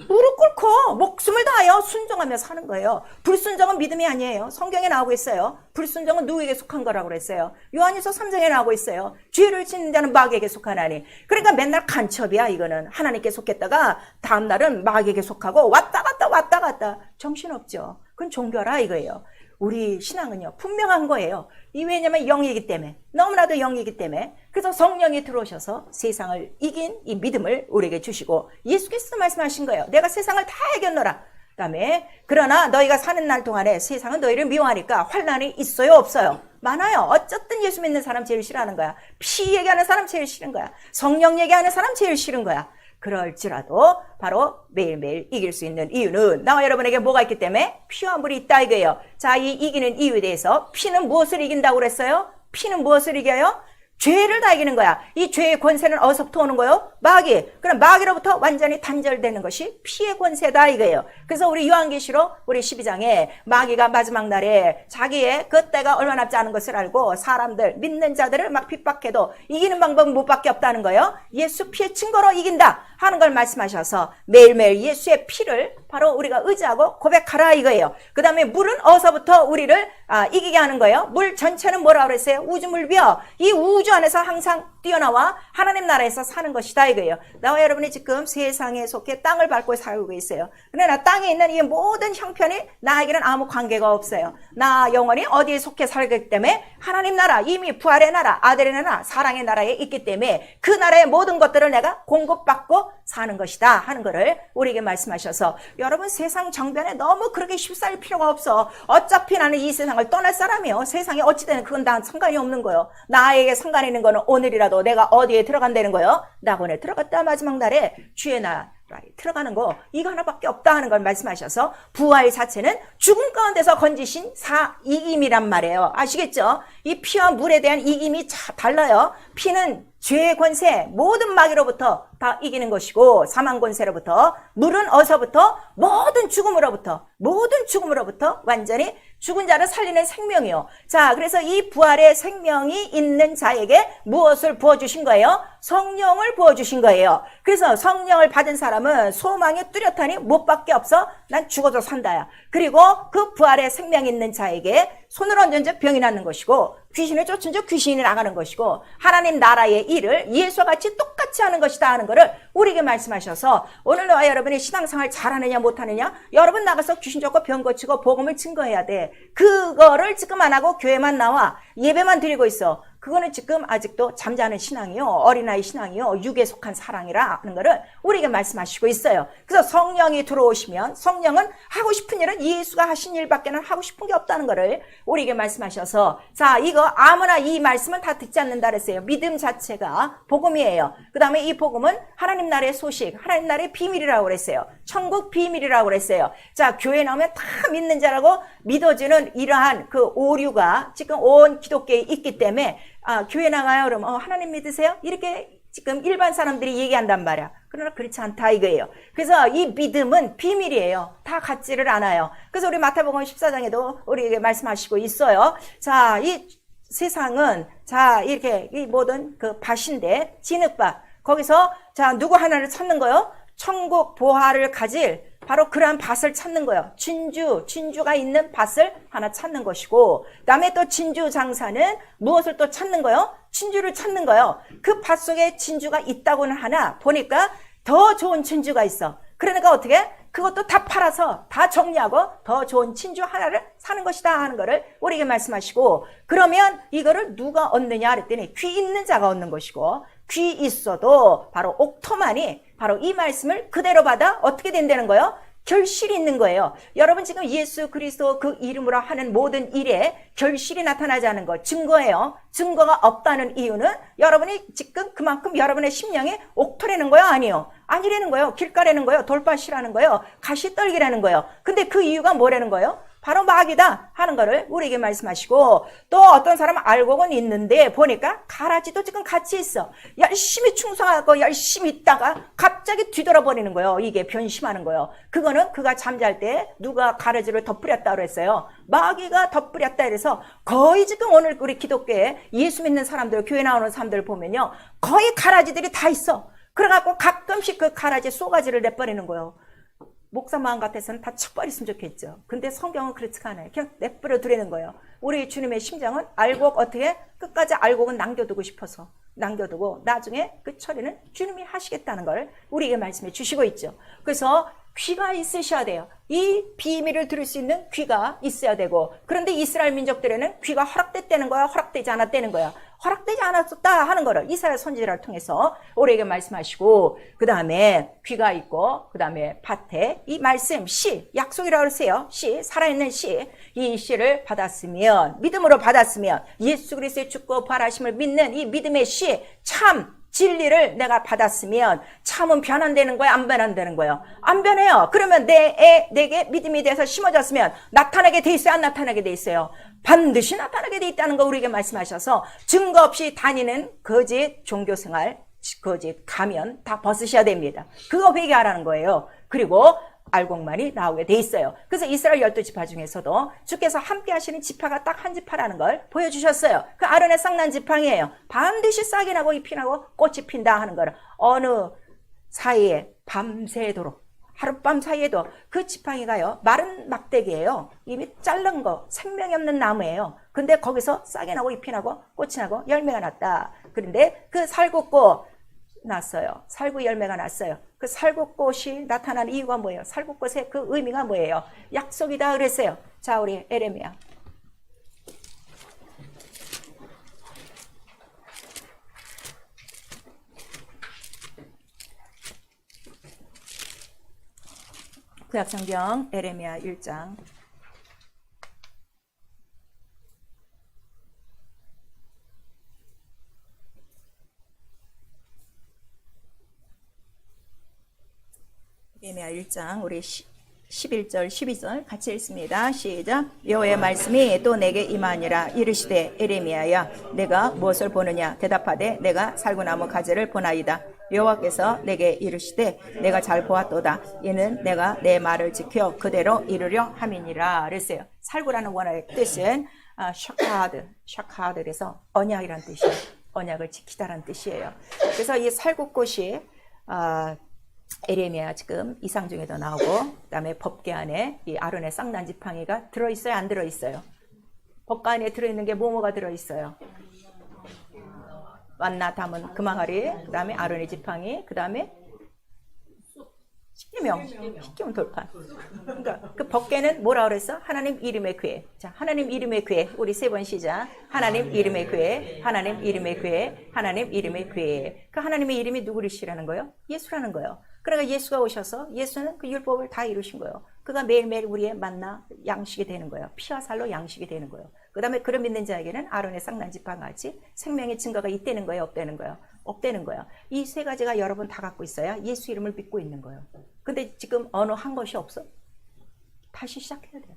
무릎 꿇고 목숨을 다하여 순종하며 사는 거예요. 불순종은 믿음이 아니에요. 성경에 나오고 있어요. 불순종은 누구에게 속한 거라고 그랬어요. 요한일서 3장에 나오고 있어요. 죄를 짓는 자는 마귀에게 속하나니. 그러니까 맨날 간첩이야 이거는. 하나님께 속했다가 다음 날은 마귀에게 속하고 왔다 갔다 정신없죠. 그건 종교라 이거예요. 우리 신앙은요 분명한 거예요. 이 왜냐면 영이기 때문에 너무나도 영이기 때문에 그래서 성령이 들어오셔서 세상을 이긴 이 믿음을 우리에게 주시고 예수께서 말씀하신 거예요. 내가 세상을 다 이겼노라. 그다음에 그러나 너희가 사는 날 동안에 세상은 너희를 미워하니까 환난이 있어요 없어요? 많아요. 어쨌든 예수 믿는 사람 제일 싫어하는 거야. 피 얘기하는 사람 제일 싫은 거야. 성령 얘기하는 사람 제일 싫은 거야. 그럴지라도 바로 매일매일 이길 수 있는 이유는 나와 여러분에게 뭐가 있기 때문에 피와 물이 있다 이거예요. 자, 이 이기는 이유에 대해서 피는 무엇을 이긴다고 그랬어요? 피는 무엇을 이겨요? 죄를 다 이기는 거야. 이 죄의 권세는 어디서부터 오는 거예요? 마귀. 그럼 마귀로부터 완전히 단절되는 것이 피의 권세다 이거예요. 그래서 우리 요한계시록 우리 12장에 마귀가 마지막 날에 자기의 그 때가 얼마 남지 않은 것을 알고 사람들 믿는 자들을 막 핍박해도 이기는 방법은 못 밖에 없다는 거예요. 예수 피의 증거로 이긴다 하는 걸 말씀하셔서 매일매일 예수의 피를 바로 우리가 의지하고 고백하라 이거예요. 그 다음에 물은 어디서부터 우리를 이기게 하는 거예요? 물 전체는 뭐라고 그랬어요? 우주물비어. 이 우주 안에서 항상 뛰어나와 하나님 나라에서 사는 것이다 이거예요. 나와 여러분이 지금 세상에 속해 땅을 밟고 살고 있어요. 그러나 땅에 있는 이 모든 형편이 나에게는 아무 관계가 없어요. 나 영원히 어디에 속해 살기 때문에 하나님 나라, 이미 부활의 나라, 아들의 나라, 사랑의 나라에 있기 때문에 그 나라의 모든 것들을 내가 공급받고 사는 것이다 하는 것을 우리에게 말씀하셔서 여러분 세상 정변에 너무 그렇게 휩싸일 필요가 없어. 어차피 나는 이 세상을 떠날 사람이요. 세상에 어찌되든 그건 다 상관이 없는 거예요. 나에게 상관 있는 거는 오늘이라도 내가 어디에 들어간다는 거예요. 낙원에 들어갔다 마지막 날에 주의 나라에 들어가는 거 이거 하나밖에 없다 하는 걸 말씀하셔서 부활 자체는 죽음 가운데서 건지신 이김이란 말이에요. 아시겠죠? 이 피와 물에 대한 이김이 달라요. 피는 죄의 권세 모든 마귀로부터 다 이기는 것이고 사망 권세로부터 물은 어디서부터 모든 죽음으로부터 완전히 죽은 자를 살리는 생명이요. 자, 그래서 이 부활의 생명이 있는 자에게 무엇을 부어주신 거예요? 성령을 부어주신 거예요. 그래서 성령을 받은 사람은 소망이 뚜렷하니 무엇밖에 없어? 난 죽어도 산다야. 그리고 그 부활의 생명 있는 자에게 손을 얹은 즉 병이 낫는 것이고 귀신을 쫓은 즉 귀신이 나가는 것이고 하나님 나라의 일을 예수와 같이 똑같이 하는 것이다 하는 것을 우리에게 말씀하셔서 오늘 너와 여러분이 신앙생활 잘하느냐 못하느냐 여러분 나가서 귀신 쫓고 병 고치고 복음을 증거해야 돼. 그거를 지금 안 하고 교회만 나와 예배만 드리고 있어. 그거는 지금 아직도 잠자는 신앙이요. 어린아이 신앙이요. 육에 속한 사랑이라 하는 거를 우리에게 말씀하시고 있어요. 그래서 성령이 들어오시면 성령은 하고 싶은 일은 예수가 하신 일밖에는 하고 싶은 게 없다는 거를 우리에게 말씀하셔서 자 이거 아무나 이 말씀은 다 듣지 않는다 그랬어요. 믿음 자체가 복음이에요. 그 다음에 이 복음은 하나님 나라의 소식, 하나님 나라의 비밀이라고 그랬어요. 천국 비밀이라고 그랬어요. 자 교회 나오면 다 믿는 자라고 믿어지는 이러한 그 오류가 지금 온 기독교에 있기 때문에 교회 나가요 그러면 하나님 믿으세요? 이렇게 지금 일반 사람들이 얘기한단 말이야. 그러나 그렇지 않다 이거예요. 그래서 이 믿음은 비밀이에요. 다 같지를 않아요. 그래서 우리 마태복음 14장에도 우리에게 말씀하시고 있어요. 자, 이 세상은 자 이렇게 이 모든 그 밭인데 진흙밭 거기서 자 누구 하나를 찾는 거요? 천국 보화를 가질 바로 그러한 밭을 찾는 거예요. 진주가 있는 밭을 하나 찾는 것이고, 그 다음에 또 진주 장사는 무엇을 또 찾는 거예요? 진주를 찾는 거예요. 그 밭 속에 진주가 있다고는 하나 보니까 더 좋은 진주가 있어. 그러니까 어떻게? 그것도 다 팔아서 다 정리하고 더 좋은 진주 하나를 사는 것이다 하는 거를 우리에게 말씀하시고, 그러면 이거를 누가 얻느냐 그랬더니 귀 있는 자가 얻는 것이고, 귀 있어도 바로 옥토만이 바로 이 말씀을 그대로 받아 어떻게 된다는 거예요? 결실이 있는 거예요. 여러분 지금 예수 그리스도 그 이름으로 하는 모든 일에 결실이 나타나지 않은 거 증거예요. 증거가 없다는 이유는 여러분이 지금 그만큼 여러분의 심령이 옥토라는 거예요? 아니요. 아니라는 거예요. 길가라는 거예요. 돌밭이라는 거예요. 가시떨기라는 거예요. 근데 그 이유가 뭐라는 거예요? 바로 마귀다 하는 거를 우리에게 말씀하시고, 또 어떤 사람은 알고는 있는데 보니까 가라지도 지금 같이 있어. 열심히 충성하고 열심히 있다가 갑자기 뒤돌아버리는 거예요. 이게 변심하는 거예요. 그거는 그가 잠잘 때 누가 가라지를 덧뿌렸다 그랬어요. 마귀가 덧뿌렸다 그래서 거의 지금 오늘 우리 기독교에 예수 믿는 사람들, 교회 나오는 사람들 보면요, 거의 가라지들이 다 있어. 그래갖고 가끔씩 그 가라지 쏘가지를 내버리는 거예요. 목사 마음 같아서는 다 쳐버렸으면 좋겠죠. 근데 성경은 그렇지가 않아요. 그냥 내버려 두라는 거예요. 우리 주님의 심정은 알곡 어떻게 끝까지 알곡은 남겨두고 싶어서 남겨두고 나중에 그 처리는 주님이 하시겠다는 걸 우리에게 말씀해 주시고 있죠. 그래서 귀가 있으셔야 돼요. 이 비밀을 들을 수 있는 귀가 있어야 되고, 그런데 이스라엘 민족들에는 귀가 허락됐다는 거야, 허락되지 않았다는 거야. 허락되지 않았었다 하는 거를 이사야 선지자를 통해서 우리에게 말씀하시고, 그 다음에 귀가 있고, 그 다음에 밭에 이 말씀, 씨, 약속이라고 그러세요. 씨, 살아있는 씨, 이 씨를 받았으면, 믿음으로 받았으면, 예수 그리스도의 죽고 부활하심을 믿는 이 믿음의 씨, 참 진리를 내가 받았으면 참은 변한다는 거예요? 안 변한다는 거예요? 안 변해요. 그러면 내게 믿음이 돼서 심어졌으면 나타나게 돼 있어요? 안 나타나게 돼 있어요? 반드시 나타나게 돼 있다는 거 우리에게 말씀하셔서 증거 없이 다니는 거짓 종교생활, 거짓 가면 다 벗으셔야 됩니다. 그거 회개하라는 거예요. 그리고 알곡만이 나오게 돼 있어요. 그래서 이스라엘 12지파 중에서도 주께서 함께 하시는 지파가 딱 한 지파라는 걸 보여주셨어요. 그 아론의 쌍난 지팡이에요. 반드시 싹이 나고 잎이 나고 꽃이 핀다 하는 거를 어느 사이에 밤새도록 하룻밤 사이에도 그 지팡이가요, 마른 막대기예요. 이미 자른 거, 생명이 없는 나무예요. 근데 거기서 싹이 나고 잎이 나고 꽃이 나고 열매가 났다. 그런데 그 살구꽃 났어요. 살구 열매가 났어요. 그 살구꽃이 나타난 이유가 뭐예요? 살구꽃의 그 의미가 뭐예요? 약속이다 그랬어요. 자, 우리 에레미야. 구약성경 에레미야 1장. 에레미야 1장 우리 11절 12절 같이 읽습니다. 시작. 여호와의 말씀이 또 내게 임하니라. 이르시되 에레미야야, 내가 무엇을 보느냐? 대답하되 내가 살구나무 가지를 보나이다. 여호와께서 내게 이르시되 내가 잘 보았도다. 이는 내가 내 말을 지켜 그대로 이루려 함이니라. 그랬어요. 살구라는 원어의 뜻은 샤카드, 그래서 언약이란 뜻이에요. 언약을 지키다라는 뜻이에요. 그래서 이 살구꽃이 에레미야 지금 이상 중에도 나오고, 그 다음에 법궤 안에 이 아론의 쌍난 지팡이가 들어있어요? 안 들어있어요? 법궤 안에 들어있는 게 뭐가 들어있어요? 만나 담은 금항아리, 그 다음에 아론의 지팡이, 그 다음에 십계명 돌판. 그러니까 그 법궤는 뭐라 그랬어? 하나님 이름의 궤. 자, 하나님 이름의 궤. 우리 세 번 시작. 하나님 이름의 궤, 하나님 이름의 궤, 하나님 이름의 궤. 그 하나님의 이름이 누구시라는 거예요? 예수라는 거예요. 그러니까 예수가 오셔서 예수는 그 율법을 다 이루신 거예요. 그가 매일매일 우리의 만나 양식이 되는 거예요. 피와 살로 양식이 되는 거예요. 그 다음에 그런 믿는 자에게는 아론의 쌍난 지팡이같이 생명의 증거가 있다는 거예요? 없다는 거예요? 없다는 거예요. 이 세 가지가 여러분 다 갖고 있어야 예수 이름을 믿고 있는 거예요. 근데 지금 어느 한 것이 없어? 다시 시작해야 돼요.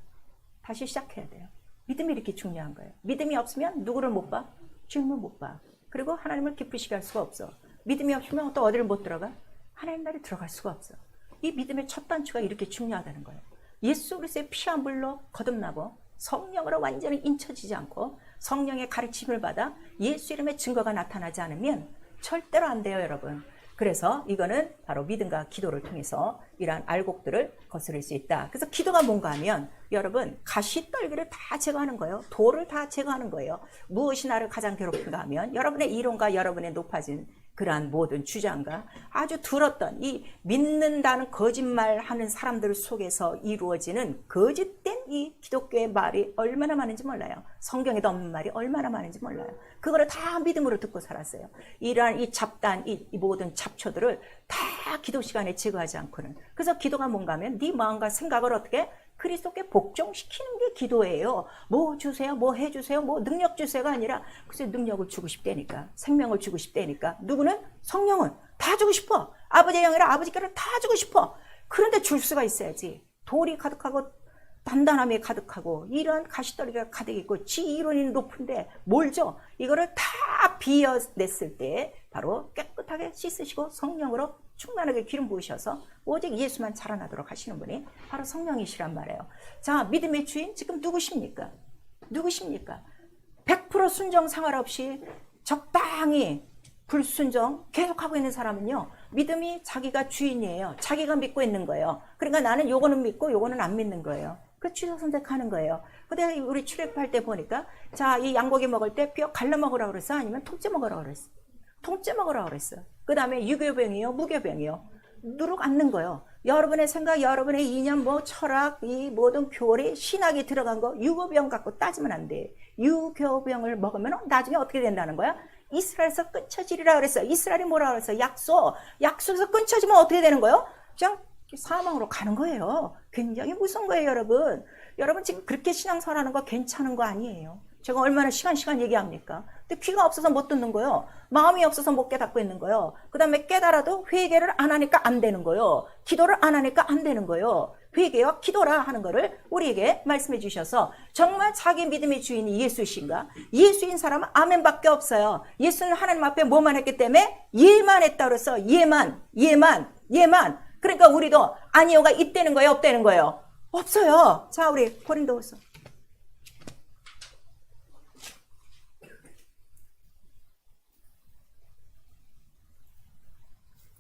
다시 시작해야 돼요. 믿음이 이렇게 중요한 거예요. 믿음이 없으면 누구를 못 봐? 주님을 못 봐. 그리고 하나님을 기쁘시게 할 수가 없어. 믿음이 없으면 또 어디를 못 들어가? 하나님 나라에 들어갈 수가 없어. 이 믿음의 첫 단추가 이렇게 중요하다는 거예요. 예수 그리스도의 피 한 불로 거듭나고 성령으로 완전히 인쳐지지 않고 성령의 가르침을 받아 예수 이름의 증거가 나타나지 않으면 절대로 안 돼요, 여러분. 그래서 이거는 바로 믿음과 기도를 통해서 이러한 알곡들을 거스를 수 있다. 그래서 기도가 뭔가 하면 여러분 가시떨기를 다 제거하는 거예요. 돌을 다 제거하는 거예요. 무엇이 나를 가장 괴롭힌가 하면 여러분의 이론과 여러분의 높아진 그러한 모든 주장과 아주 들었던 이 믿는다는 거짓말하는 사람들 속에서 이루어지는 거짓된 이 기독교의 말이 얼마나 많은지 몰라요. 성경에도 없는 말이 얼마나 많은지 몰라요. 그거를 다 믿음으로 듣고 살았어요. 이러한 이 잡단, 이 모든 잡초들을 다 기도 시간에 제거하지 않고는. 그래서 기도가 뭔가 하면 네 마음과 생각을 어떻게 그리스도께 복종시키는 게 기도예요. 뭐 주세요, 뭐 해주세요, 뭐 능력 주세요가 아니라 글쎄 능력을 주고 싶다니까, 생명을 주고 싶다니까. 누구는? 성령은 다 주고 싶어. 아버지의 영이라 아버지께를 다 주고 싶어. 그런데 줄 수가 있어야지. 돌이 가득하고 단단함이 가득하고 이러한 가시떨기가 가득 있고 지 이론이 높은데 뭘 줘? 이거를 다 비워냈을 때 바로 깨끗하게 씻으시고 성령으로 충만하게 기름 부으셔서 오직 예수만 자라나도록 하시는 분이 바로 성령이시란 말이에요. 자, 믿음의 주인 지금 누구십니까? 누구십니까? 100% 순정 상할 없이 적당히 불순종 계속하고 있는 사람은요, 믿음이 자기가 주인이에요. 자기가 믿고 있는 거예요. 그러니까 나는 요거는 믿고 요거는 안 믿는 거예요. 그 취사 선택하는 거예요. 근데 우리 출애굽할 때 보니까 자, 이 양고기 먹을 때 뼈 갈라 먹으라고 그랬어? 아니면 통째 먹으라고 그랬어? 통째 먹으라고 그랬어. 그 다음에 유교병이요, 무교병이요. 누룩 않는 거예요. 여러분의 생각, 여러분의 이념, 뭐 철학, 이 모든 교리, 신학이 들어간 거 유교병 갖고 따지면 안 돼. 유교병을 먹으면 나중에 어떻게 된다는 거야? 이스라엘에서 끊쳐지리라 그랬어요. 이스라엘이 뭐라 그랬어요? 약속에서 끊쳐지면 어떻게 되는 거예요? 그냥 사망으로 가는 거예요. 굉장히 무서운 거예요, 여러분. 여러분 지금 그렇게 신앙생활하는 거 괜찮은 거 아니에요. 제가 얼마나 시간 얘기합니까? 근데 귀가 없어서 못 듣는 거예요. 마음이 없어서 못 깨닫고 있는 거예요. 그 다음에 깨달아도 회개를 안 하니까 안 되는 거예요. 기도를 안 하니까 안 되는 거예요. 회개와 기도라 하는 거를 우리에게 말씀해 주셔서 정말 자기 믿음의 주인이 예수이신가? 예수인 사람은 아멘밖에 없어요. 예수는 하나님 앞에 뭐만 했기 때문에 예만 했다 그랬어. 예만. 그러니까 우리도 아니요가 있다는 거예요, 없다는 거예요? 없어요. 자, 우리 고린도후서.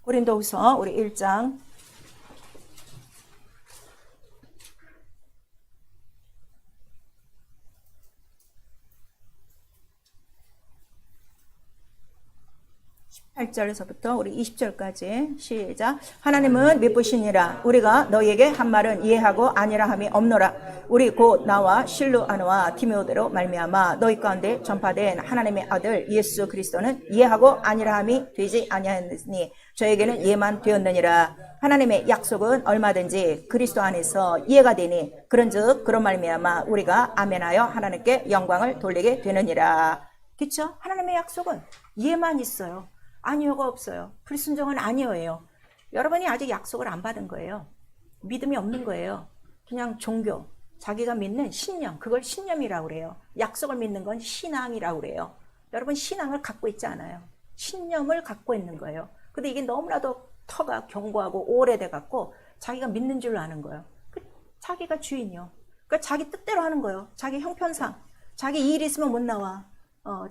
고린도후서 우리 1장 18절에서부터 우리 20절까지 시작. 하나님은 미쁘시니라. 우리가 너희에게 한 말은 이해하고 아니라 함이 없노라. 우리 곧 나와 실루아노와 디모데로 말미암아 너희 가운데 전파된 하나님의 아들 예수 그리스도는 이해하고 아니라 함이 되지 아니하였으니 저에게는 이해만 되었느니라. 하나님의 약속은 얼마든지 그리스도 안에서 이해가 되니 그런즉 그런 말미암아 우리가 아멘하여 하나님께 영광을 돌리게 되느니라. 그렇죠? 하나님의 약속은 이해만 있어요. 아니요가 없어요. 불순종은 아니요예요. 여러분이 아직 약속을 안 받은 거예요. 믿음이 없는 거예요. 그냥 종교, 자기가 믿는 신념, 그걸 신념이라고 그래요. 약속을 믿는 건 신앙이라고 그래요. 여러분 신앙을 갖고 있지 않아요. 신념을 갖고 있는 거예요. 근데 이게 너무나도 터가 견고하고 오래돼 갖고 자기가 믿는 줄로 아는 거예요. 자기가 주인이요. 그러니까 자기 뜻대로 하는 거예요. 자기 형편상. 자기 일 있으면 못 나와.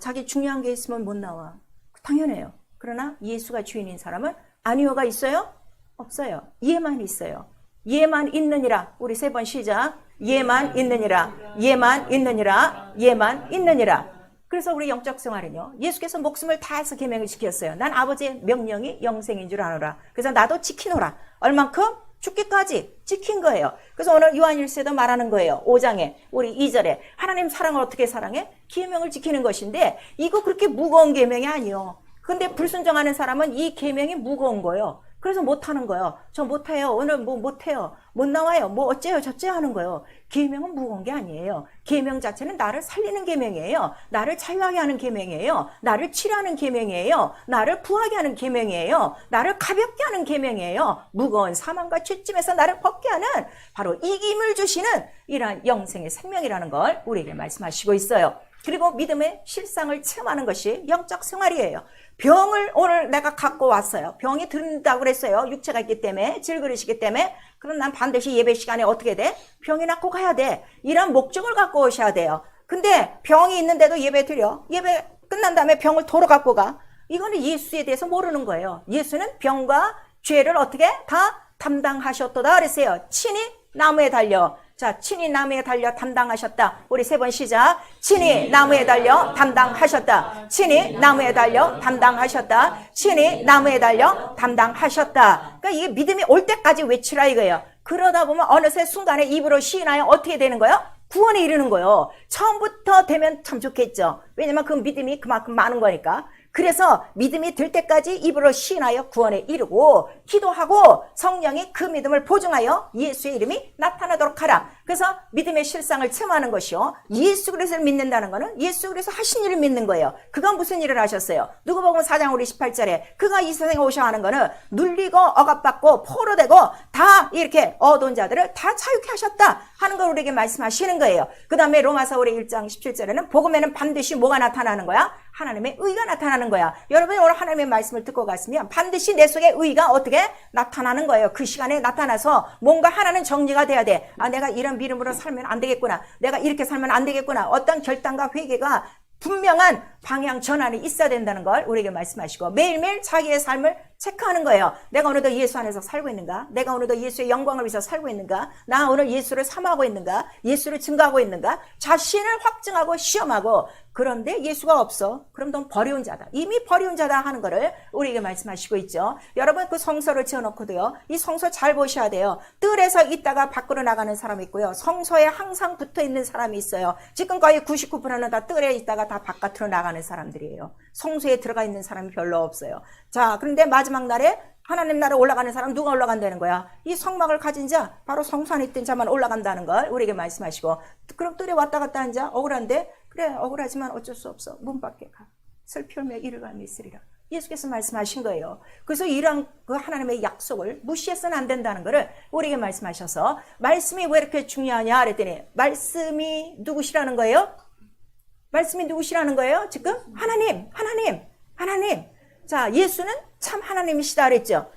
자기 중요한 게 있으면 못 나와. 당연해요. 그러나 예수가 주인인 사람은 아니요가 있어요? 없어요. 예만 있어요. 예만 있느니라. 우리 3번 시작. 예만 있느니라. 예만 있느니라. 예만 있느니라. 그래서 우리 영적 생활은요, 예수께서 목숨을 다해서 계명을 지켰어요. 난 아버지의 명령이 영생인 줄 아노라. 그래서 나도 지키노라. 얼만큼? 죽기까지 지킨 거예요. 그래서 오늘 요한일서에도 말하는 거예요. 5장에 우리 2절에 하나님 사랑을 어떻게 사랑해? 계명을 지키는 것인데 이거 그렇게 무거운 계명이 아니요. 근데 불순종하는 사람은 이 계명이 무거운 거예요. 그래서 못하는 거예요. 저 못해요. 오늘 뭐 못해요. 못 나와요. 뭐 어째요 저째요 하는 거예요. 계명은 무거운 게 아니에요. 계명 자체는 나를 살리는 계명이에요. 나를 자유하게 하는 계명이에요. 나를 치료하는 계명이에요. 나를 부하게 하는 계명이에요. 나를 가볍게 하는 계명이에요. 무거운 사망과 죄짐에서 나를 벗게 하는 바로 이김을 주시는 이러한 영생의 생명이라는 걸 우리에게 말씀하시고 있어요. 그리고 믿음의 실상을 체험하는 것이 영적 생활이에요. 병을 오늘 내가 갖고 왔어요. 병이 든다고 그랬어요. 육체가 있기 때문에, 질그릇이기 때문에. 그럼 난 반드시 예배 시간에 어떻게 돼? 병이 낫고 가야 돼. 이런 목적을 갖고 오셔야 돼요. 근데 병이 있는데도 예배 드려. 예배 끝난 다음에 병을 도로 갖고 가. 이거는 예수에 대해서 모르는 거예요. 예수는 병과 죄를 어떻게 다 담당하셨도다 그랬어요. 친히 나무에 달려. 자, 친히 나무에 달려 담당하셨다. 우리 세 번 시작. 친히 나무에 달려 담당하셨다. 친히 나무에 달려 담당하셨다. 친히 나무에 달려 담당하셨다. 그러니까 이게 믿음이 올 때까지 외치라 이거예요. 그러다 보면 어느새 순간에 입으로 시인하여 어떻게 되는 거예요? 구원에 이르는 거예요. 처음부터 되면 참 좋겠죠. 왜냐면 그 믿음이 그만큼 많은 거니까. 그래서 믿음이 들 때까지 입으로 시인하여 구원에 이르고 기도하고 성령이 그 믿음을 보증하여 예수의 이름이 나타나도록 하라. 그래서 믿음의 실상을 체험하는 것이요. 예수 그리스도를 믿는다는 것은 예수 그리스도 하신 일을 믿는 거예요. 그가 무슨 일을 하셨어요? 누가복음 4장 우리 18절에 그가 이 세상에 오셔 하는 거는 눌리고 억압받고 포로되고 다 이렇게 얻은 자들을 다 자유케 하셨다 하는 걸 우리에게 말씀하시는 거예요. 그 다음에 로마서 우리 1장 17절에는 복음에는 반드시 뭐가 나타나는 거야? 하나님의 의가 나타나는 거야. 여러분이 오늘 하나님의 말씀을 듣고 갔으면 반드시 내 속에 의가 어떻게 나타나는 거예요. 그 시간에 나타나서 뭔가 하나는 정리가 돼야 돼. 아, 내가 이런 믿음으로 살면 안 되겠구나. 내가 이렇게 살면 안 되겠구나. 어떤 결단과 회개가 분명한 방향 전환이 있어야 된다는 걸 우리에게 말씀하시고 매일매일 자기의 삶을 체크하는 거예요. 내가 오늘도 예수 안에서 살고 있는가? 내가 오늘도 예수의 영광을 위해서 살고 있는가? 나 오늘 예수를 사모하고 있는가? 예수를 증거하고 있는가? 자신을 확증하고 시험하고 그런데 예수가 없어. 그럼 넌 버려온 자다. 이미 버려온 자다 하는 거를 우리에게 말씀하시고 있죠. 여러분 그 성소를 지어놓고도요. 이 성소 잘 보셔야 돼요. 뜰에서 있다가 밖으로 나가는 사람이 있고요. 성소에 항상 붙어 있는 사람이 있어요. 지금 거의 99%는 다 뜰에 있다가 다 바깥으로 나가는 사람들이에요. 성소에 들어가 있는 사람이 별로 없어요. 자, 그런데 마지막 날에 하나님 나라에 올라가는 사람 누가 올라간다는 거야? 이 성막을 가진 자, 바로 성소 안에 있던 자만 올라간다는 걸 우리에게 말씀하시고 그럼 뜰에 왔다 갔다 한 자 억울한데? 그래 억울하지만 어쩔 수 없어. 문 밖에 가. 슬피 울며 이를 갈미 있으리라. 예수께서 말씀하신 거예요. 그래서 이런 그 하나님의 약속을 무시해서는 안 된다는 것을 우리에게 말씀하셔서 말씀이 왜 이렇게 중요하냐 그랬더니 말씀이 누구시라는 거예요? 말씀이 누구시라는 거예요? 지금 하나님. 자, 예수는 참 하나님이시다 그랬죠.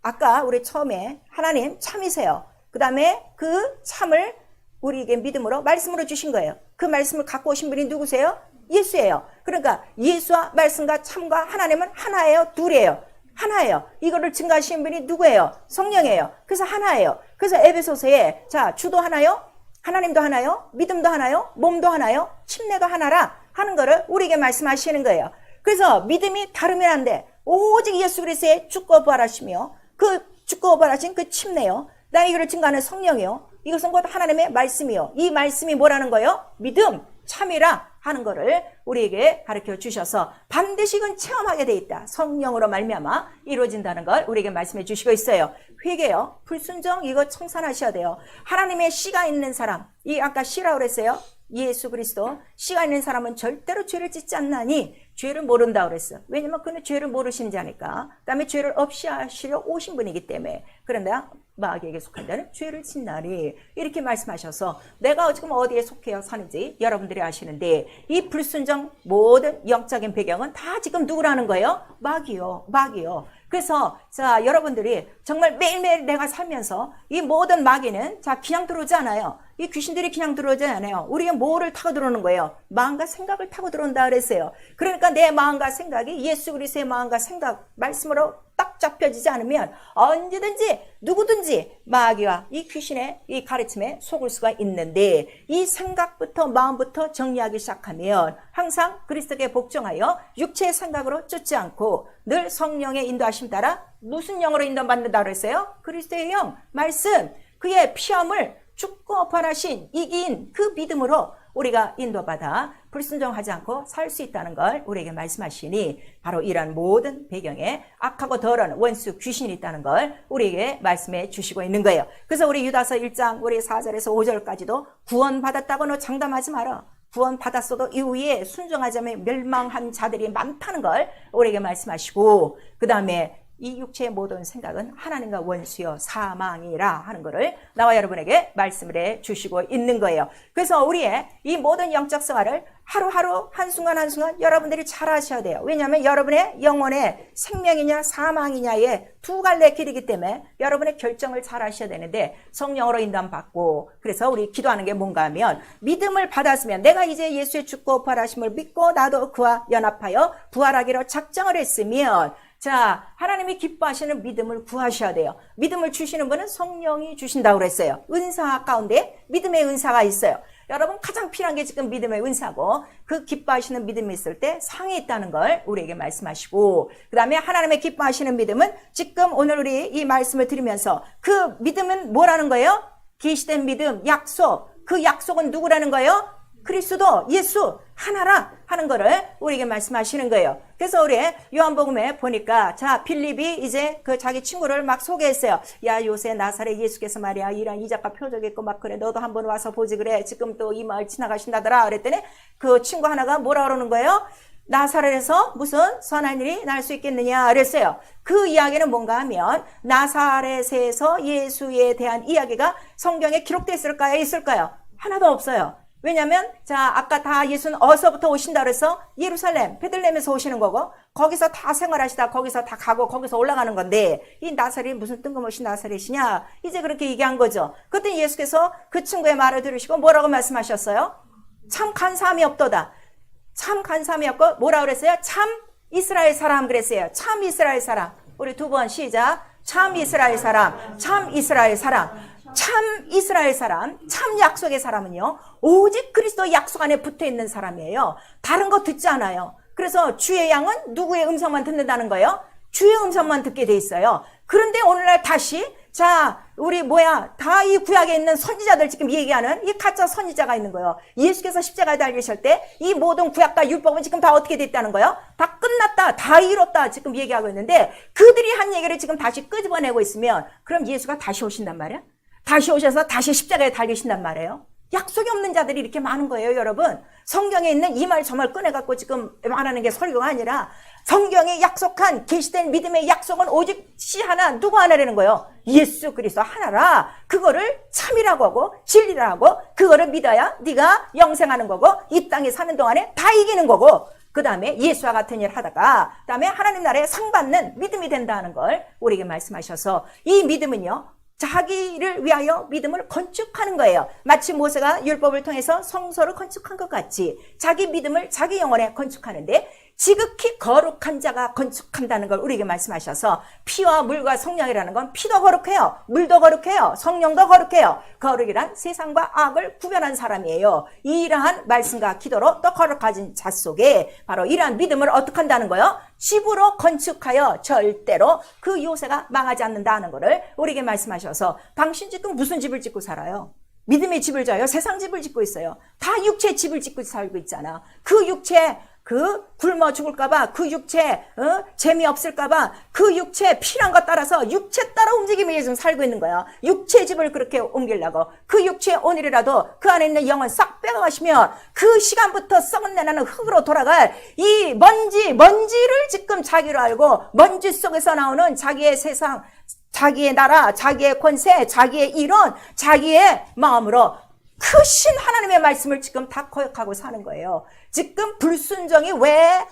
아까 우리 처음에 하나님 참이세요. 그 다음에 그 참을 우리에게 믿음으로 말씀으로 주신 거예요. 그 말씀을 갖고 오신 분이 누구세요? 예수예요. 그러니까 예수와 말씀과 참과 하나님은 하나예요? 둘이에요? 하나예요. 이거를 증거하신 분이 누구예요? 성령이에요. 그래서 하나예요. 그래서 에베소서에 자 주도 하나요? 하나님도 하나요? 믿음도 하나요? 몸도 하나요? 침례가 하나라 하는 거를 우리에게 말씀하시는 거예요. 그래서 믿음이 다르면 안 돼. 오직 예수 그리스도의 죽고 부활하시며 그 죽고 부활하신 그 침례요. 나 이거를 증거하는 성령이요. 이것은 곧 하나님의 말씀이요. 이 말씀이 뭐라는 거예요? 믿음, 참이라 하는 거를 우리에게 가르쳐 주셔서 반드시 이건 체험하게 돼 있다. 성령으로 말미암아 이루어진다는 걸 우리에게 말씀해 주시고 있어요. 회개요. 불순종 이거 청산하셔야 돼요. 하나님의 씨가 있는 사람. 이 아까 씨라고 그랬어요. 예수 그리스도 씨가 있는 사람은 절대로 죄를 짓지 않나니 죄를 모른다고 그랬어. 왜냐면 그는 죄를 모르시는 자니까. 그다음에 죄를 없이 하시려 오신 분이기 때문에. 그런데 마귀에게 속한 자는 죄를 짓나니 이렇게 말씀하셔서 내가 지금 어디에 속해요 사는지 여러분들이 아시는데 이 불순종 모든 영적인 배경은 다 지금 누구라는 거예요? 마귀요. 그래서 자 여러분들이 정말 매일매일 내가 살면서 이 모든 마귀는 자 그냥 들어오지 않아요. 이 귀신들이 그냥 들어오지 않아요. 우리의 뭐를 타고 들어오는 거예요? 마음과 생각을 타고 들어온다 그랬어요. 그러니까 내 마음과 생각이 예수 그리스도의 마음과 생각 말씀으로 딱 잡혀지지 않으면 언제든지 누구든지 마귀와 이 귀신의 이 가르침에 속을 수가 있는데 이 생각부터 마음부터 정리하기 시작하면 항상 그리스도께 복종하여 육체의 생각으로 쫓지 않고 늘 성령의 인도하심 따라 무슨 영으로 인도받는다 그랬어요? 그리스도의 영, 말씀, 그의 피함을 죽고 부활하신 이긴 그 믿음으로 우리가 인도받아 불순종하지 않고 살 수 있다는 걸 우리에게 말씀하시니 바로 이러한 모든 배경에 악하고 더러운 원수 귀신이 있다는 걸 우리에게 말씀해 주시고 있는 거예요. 그래서 우리 유다서 1장 우리 4절에서 5절까지도 구원받았다고 너 장담하지 마라. 구원받았어도 이후에 순종하지 않으면 멸망한 자들이 많다는 걸 우리에게 말씀하시고 그 다음에 이 육체의 모든 생각은 하나님과 원수여 사망이라 하는 것을 나와 여러분에게 말씀을 해 주시고 있는 거예요. 그래서 우리의 이 모든 영적 생활을 하루하루 한순간 한순간 여러분들이 잘 하셔야 돼요. 왜냐하면 여러분의 영혼의 생명이냐 사망이냐의 두 갈래 길이기 때문에 여러분의 결정을 잘 하셔야 되는데 성령으로 인도받고 그래서 우리 기도하는 게 뭔가 하면 믿음을 받았으면 내가 이제 예수의 죽고 부활하심을 믿고 나도 그와 연합하여 부활하기로 작정을 했으면 자, 하나님이 기뻐하시는 믿음을 구하셔야 돼요. 믿음을 주시는 분은 성령이 주신다고 그랬어요. 은사 가운데 믿음의 은사가 있어요. 여러분 가장 필요한 게 지금 믿음의 은사고 그 기뻐하시는 믿음이 있을 때 상이 있다는 걸 우리에게 말씀하시고 그 다음에 하나님의 기뻐하시는 믿음은 지금 오늘 우리 이 말씀을 들으면서 그 믿음은 뭐라는 거예요? 계시된 믿음, 약속. 그 약속은 누구라는 거예요? 그리스도, 예수 하나라 하는 거를 우리에게 말씀하시는 거예요. 그래서 우리 요한복음에 보니까 자 빌립이 이제 그 자기 친구를 막 소개했어요. 야 요새 나사렛 예수께서 말이야 이런 이적과 표적이 있고 막 그래 너도 한번 와서 보지 그래. 지금 또 이 마을 지나가신다더라. 그랬더니 그 친구 하나가 뭐라 그러는 거예요? 나사렛에서 무슨 선한 일이 날 수 있겠느냐 그랬어요. 그 이야기는 뭔가 하면 나사렛에서 예수에 대한 이야기가 성경에 기록되어 있을까요? 있을까요? 하나도 없어요. 왜냐면 자 아까 다 예수는 어디서부터 오신다 그래서 예루살렘 베들레헴에서 오시는 거고 거기서 다 생활하시다 거기서 다 가고 거기서 올라가는 건데 이 나사렛이 무슨 뜬금없이 나사렛이냐 이제 그렇게 얘기한 거죠. 그때 예수께서 그 친구의 말을 들으시고 뭐라고 말씀하셨어요? 참 간사함이 없도다. 참 간사함이 없고 뭐라고 그랬어요? 참 이스라엘 사람 그랬어요. 참 이스라엘 사람. 우리 두 번 시작. 참 이스라엘 사람. 참 이스라엘 사람. 참 이스라엘 사람, 참 약속의 사람은요 오직 그리스도 약속 안에 붙어있는 사람이에요. 다른 거 듣지 않아요. 그래서 주의 양은 누구의 음성만 듣는다는 거예요? 주의 음성만 듣게 돼 있어요. 그런데 오늘날 다시 자 우리 다 이 구약에 있는 선지자들 지금 얘기하는 이 가짜 선지자가 있는 거예요. 예수께서 십자가에 달리실 때 이 모든 구약과 율법은 지금 다 어떻게 됐다는 거예요? 다 끝났다, 다 이뤘다 지금 얘기하고 있는데 그들이 한 얘기를 지금 다시 끄집어내고 있으면 그럼 예수가 다시 오신단 말이야? 다시 오셔서 다시 십자가에 달리신단 말이에요. 약속이 없는 자들이 이렇게 많은 거예요, 여러분. 성경에 있는 이 말 저 말 꺼내갖고 지금 말하는 게 설교가 아니라 성경에 약속한 계시된 믿음의 약속은 오직 씨 하나, 누구 하나라는 거예요? 예수 그리스도 하나라. 그거를 참이라고 하고 진리라고 그거를 믿어야 네가 영생하는 거고 이 땅에 사는 동안에 다 이기는 거고 그 다음에 예수와 같은 일 하다가 그 다음에 하나님 나라에 상 받는 믿음이 된다는 걸 우리에게 말씀하셔서 이 믿음은요. 자기를 위하여 믿음을 건축하는 거예요. 마치 모세가 율법을 통해서 성소를 건축한 것 같이 자기 믿음을 자기 영혼에 건축하는데 지극히 거룩한 자가 건축한다는 걸 우리에게 말씀하셔서 피와 물과 성령이라는 건 피도 거룩해요. 물도 거룩해요. 성령도 거룩해요. 거룩이란 세상과 악을 구별한 사람이에요. 이러한 말씀과 기도로 또 거룩해진 자 속에 바로 이러한 믿음을 어떻게 한다는 거예요? 집으로 건축하여 절대로 그 요새가 망하지 않는다는 것을 우리에게 말씀하셔서 당신 지금 무슨 집을 짓고 살아요? 믿음의 집을 져요? 세상 집을 짓고 있어요. 다 육체 집을 짓고 살고 있잖아. 그 육체 굶어 죽을까봐 그 육체 재미없을까봐 그 육체 필요한 것 따라서 육체 따라 움직이면서 지금 살고 있는 거야. 육체 집을 그렇게 옮기려고 그 육체 오늘이라도 그 안에 있는 영혼 싹 빼가시면 그 시간부터 썩은 내나는 흙으로 돌아갈 이 먼지를 지금 자기로 알고 먼지 속에서 나오는 자기의 세상 자기의 나라 자기의 권세 자기의 이론 자기의 마음으로 크신 하나님의 말씀을 지금 다 거역하고 사는 거예요. 지금 불순종이 왜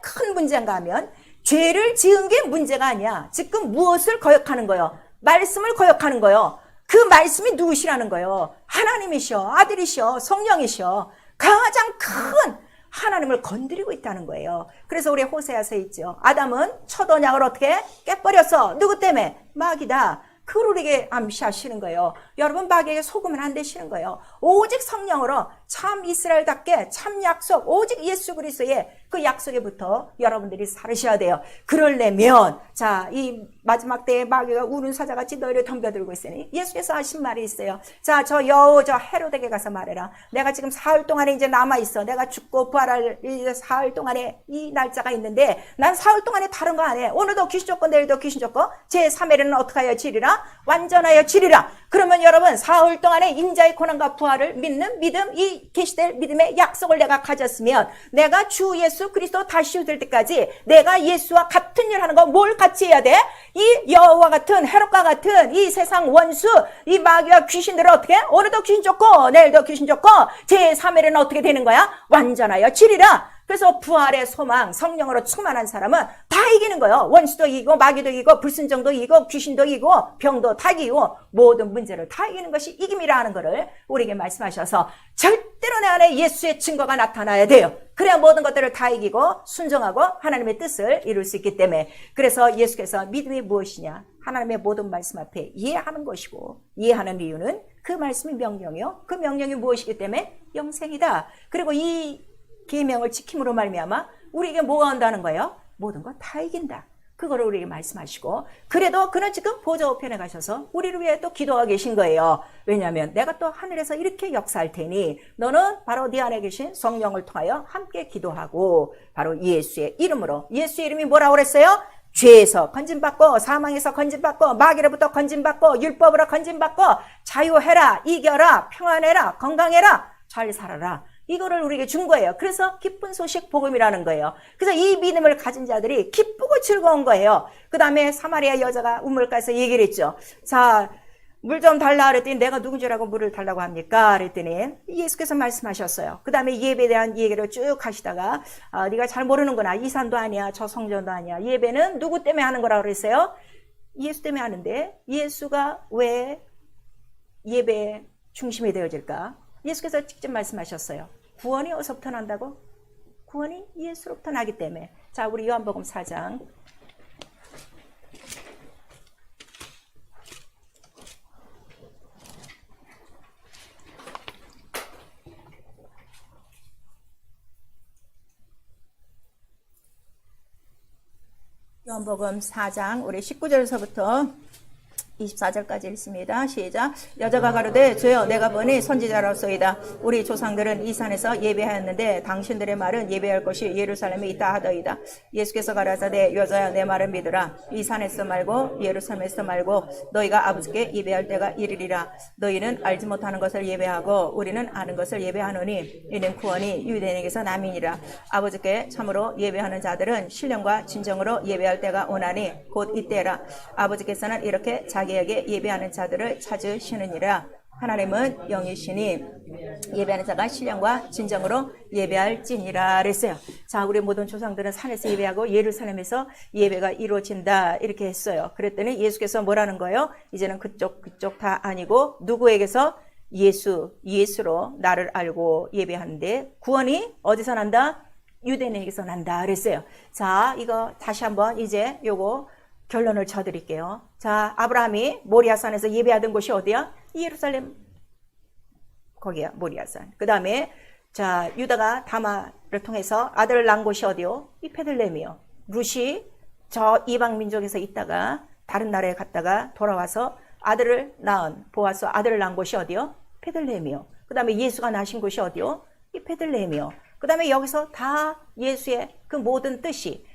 큰 문제인가 하면 죄를 지은 게 문제가 아니야. 지금 무엇을 거역하는 거예요? 말씀을 거역하는 거예요. 그 말씀이 누구시라는 거예요? 하나님이셔, 아들이셔, 성령이셔. 가장 큰 하나님을 건드리고 있다는 거예요. 그래서 우리 호세아서에 있죠. 아담은 첫 언약을 어떻게 깨버렸어? 누구 때문에? 마귀다. 그걸 우리에게 암시하시는 거예요. 여러분 마귀에게 속으면 안 되시는 거예요. 오직 성령으로 참 이스라엘답게 참 약속 오직 예수 그리스도의 그 약속에부터 여러분들이 살으셔야 돼요. 그러려면 자, 이 마지막 때에 마귀가 우는 사자같이 너희를 덤벼들고 있으니 예수께서 하신 말이 있어요. 자, 저 헤로데게 가서 말해라. 내가 지금 사흘 동안에 이제 남아있어. 내가 죽고 부활할 사흘 동안에 이 날짜가 있는데 난 사흘 동안에 다른 거 안 해. 오늘도 귀신 쫓고 내일도 귀신 쫓고 제3회는 어떻게 하여 지리라? 완전하여 지리라. 그러면 여러분 사흘 동안에 인자의 고난과 부활을 믿는 믿음, 이 계시될 믿음의 약속을 내가 가졌으면 내가 주 예수 그리스도 다시 오실 때까지 내가 예수와 같은 일 하는 거 뭘 같이 해야 돼? 이 여호와 같은 헤롯과 같은 이 세상 원수, 이 마귀와 귀신들을 어떻게? 오늘도 귀신 쫓고 내일도 귀신 쫓고 제3일에는 어떻게 되는 거야? 완전하여 지리라. 그래서 부활의 소망, 성령으로 충만한 사람은 다 이기는 거예요. 원수도 이기고 마귀도 이기고 불순종도 이기고 귀신도 이기고 병도 다 이기고 모든 문제를 다 이기는 것이 이김이라 하는 것을 우리에게 말씀하셔서 절대로 내 안에 예수의 증거가 나타나야 돼요. 그래야 모든 것들을 다 이기고 순종하고 하나님의 뜻을 이룰 수 있기 때문에, 그래서 예수께서 믿음이 무엇이냐? 하나님의 모든 말씀 앞에 이해하는 것이고, 이해하는 이유는 그 말씀이 명령이요, 그 명령이 무엇이기 때문에 영생이다. 그리고 이 계명을 지킴으로 말미암아 우리에게 뭐가 온다는 거예요? 모든 거 다 이긴다. 그거를 우리에게 말씀하시고, 그래도 그는 지금 보좌 우편에 가셔서 우리를 위해 또 기도하고 계신 거예요. 왜냐하면 내가 또 하늘에서 이렇게 역사할 테니 너는 바로 네 안에 계신 성령을 통하여 함께 기도하고, 바로 예수의 이름으로, 예수의 이름이 뭐라고 그랬어요? 죄에서 건진받고 사망에서 건진받고 마귀로부터 건진받고 율법으로 건진받고 자유해라, 이겨라, 평안해라, 건강해라, 잘 살아라. 이거를 우리에게 준 거예요. 그래서 기쁜 소식 복음이라는 거예요. 그래서 이 믿음을 가진 자들이 기쁘고 즐거운 거예요. 그 다음에 사마리아 여자가 우물가에서 얘기를 했죠. 자, 물 좀 달라 그랬더니 내가 누군 줄 알고 물을 달라고 합니까? 그랬더니 예수께서 말씀하셨어요. 그 다음에 예배에 대한 얘기를 쭉 하시다가 네가 잘 모르는구나. 이 산도 아니야, 저 성전도 아니야. 예배는 누구 때문에 하는 거라고 그랬어요? 예수 때문에 하는데 예수가 왜 예배의 중심이 되어질까? 예수께서 직접 말씀하셨어요. 구원이 어디서부터 난다고? 구원이 예수로부터 나기 때문에. 자, 우리 요한복음 4장. 요한복음 4장 우리 19절서부터 24절까지 읽습니다. 시작. 여자가 가로되 주여 내가 보니 선지자라소이다. 우리 조상들은 이 산에서 예배하였는데 당신들의 말은 예배할 곳이 예루살렘에 있다 하더이다. 예수께서 가라사대 여자야 내 말을 믿으라. 이 산에서 말고 예루살렘에서 말고 너희가 아버지께 예배할 때가 이르리라. 너희는 알지 못하는 것을 예배하고 우리는 아는 것을 예배하노니 이는 구원이 유대인에게서 남이니라. 아버지께 참으로 예배하는 자들은 신령과 진정으로 예배할 때가 오나니 곧 이때라. 아버지께서는 이렇게 자기에게 예배하는 자들을 찾으시느니라. 하나님은 영이시니 예배하는 자가 신령과 진정으로 예배할지니라 그랬어요. 자, 우리 모든 조상들은 산에서 예배하고 예루살렘에서 예배가 이루어진다 이렇게 했어요. 그랬더니 예수께서 뭐라는 거예요? 이제는 그쪽 다 아니고 누구에게서? 예수로 나를 알고 예배하는데 구원이 어디서 난다? 유대인에게서 난다 그랬어요. 자, 이거 다시 한번 이제 요거 결론을 쳐드릴게요. 자, 아브라함이 모리아산에서 예배하던 곳이 어디야? 예루살렘. 거기야, 모리아산. 그 다음에 자, 유다가 다마를 통해서 아들을 낳은 곳이 어디요? 이 베들레헴이요. 룻이 저 이방 민족에서 있다가 다른 나라에 갔다가 돌아와서 아들을 낳은, 보아서 아들을 낳은 곳이 어디요? 베들레헴이요. 그 다음에 예수가 나신 곳이 어디요? 이 베들레헴이요. 그 다음에 여기서 다 예수의 그 모든 뜻이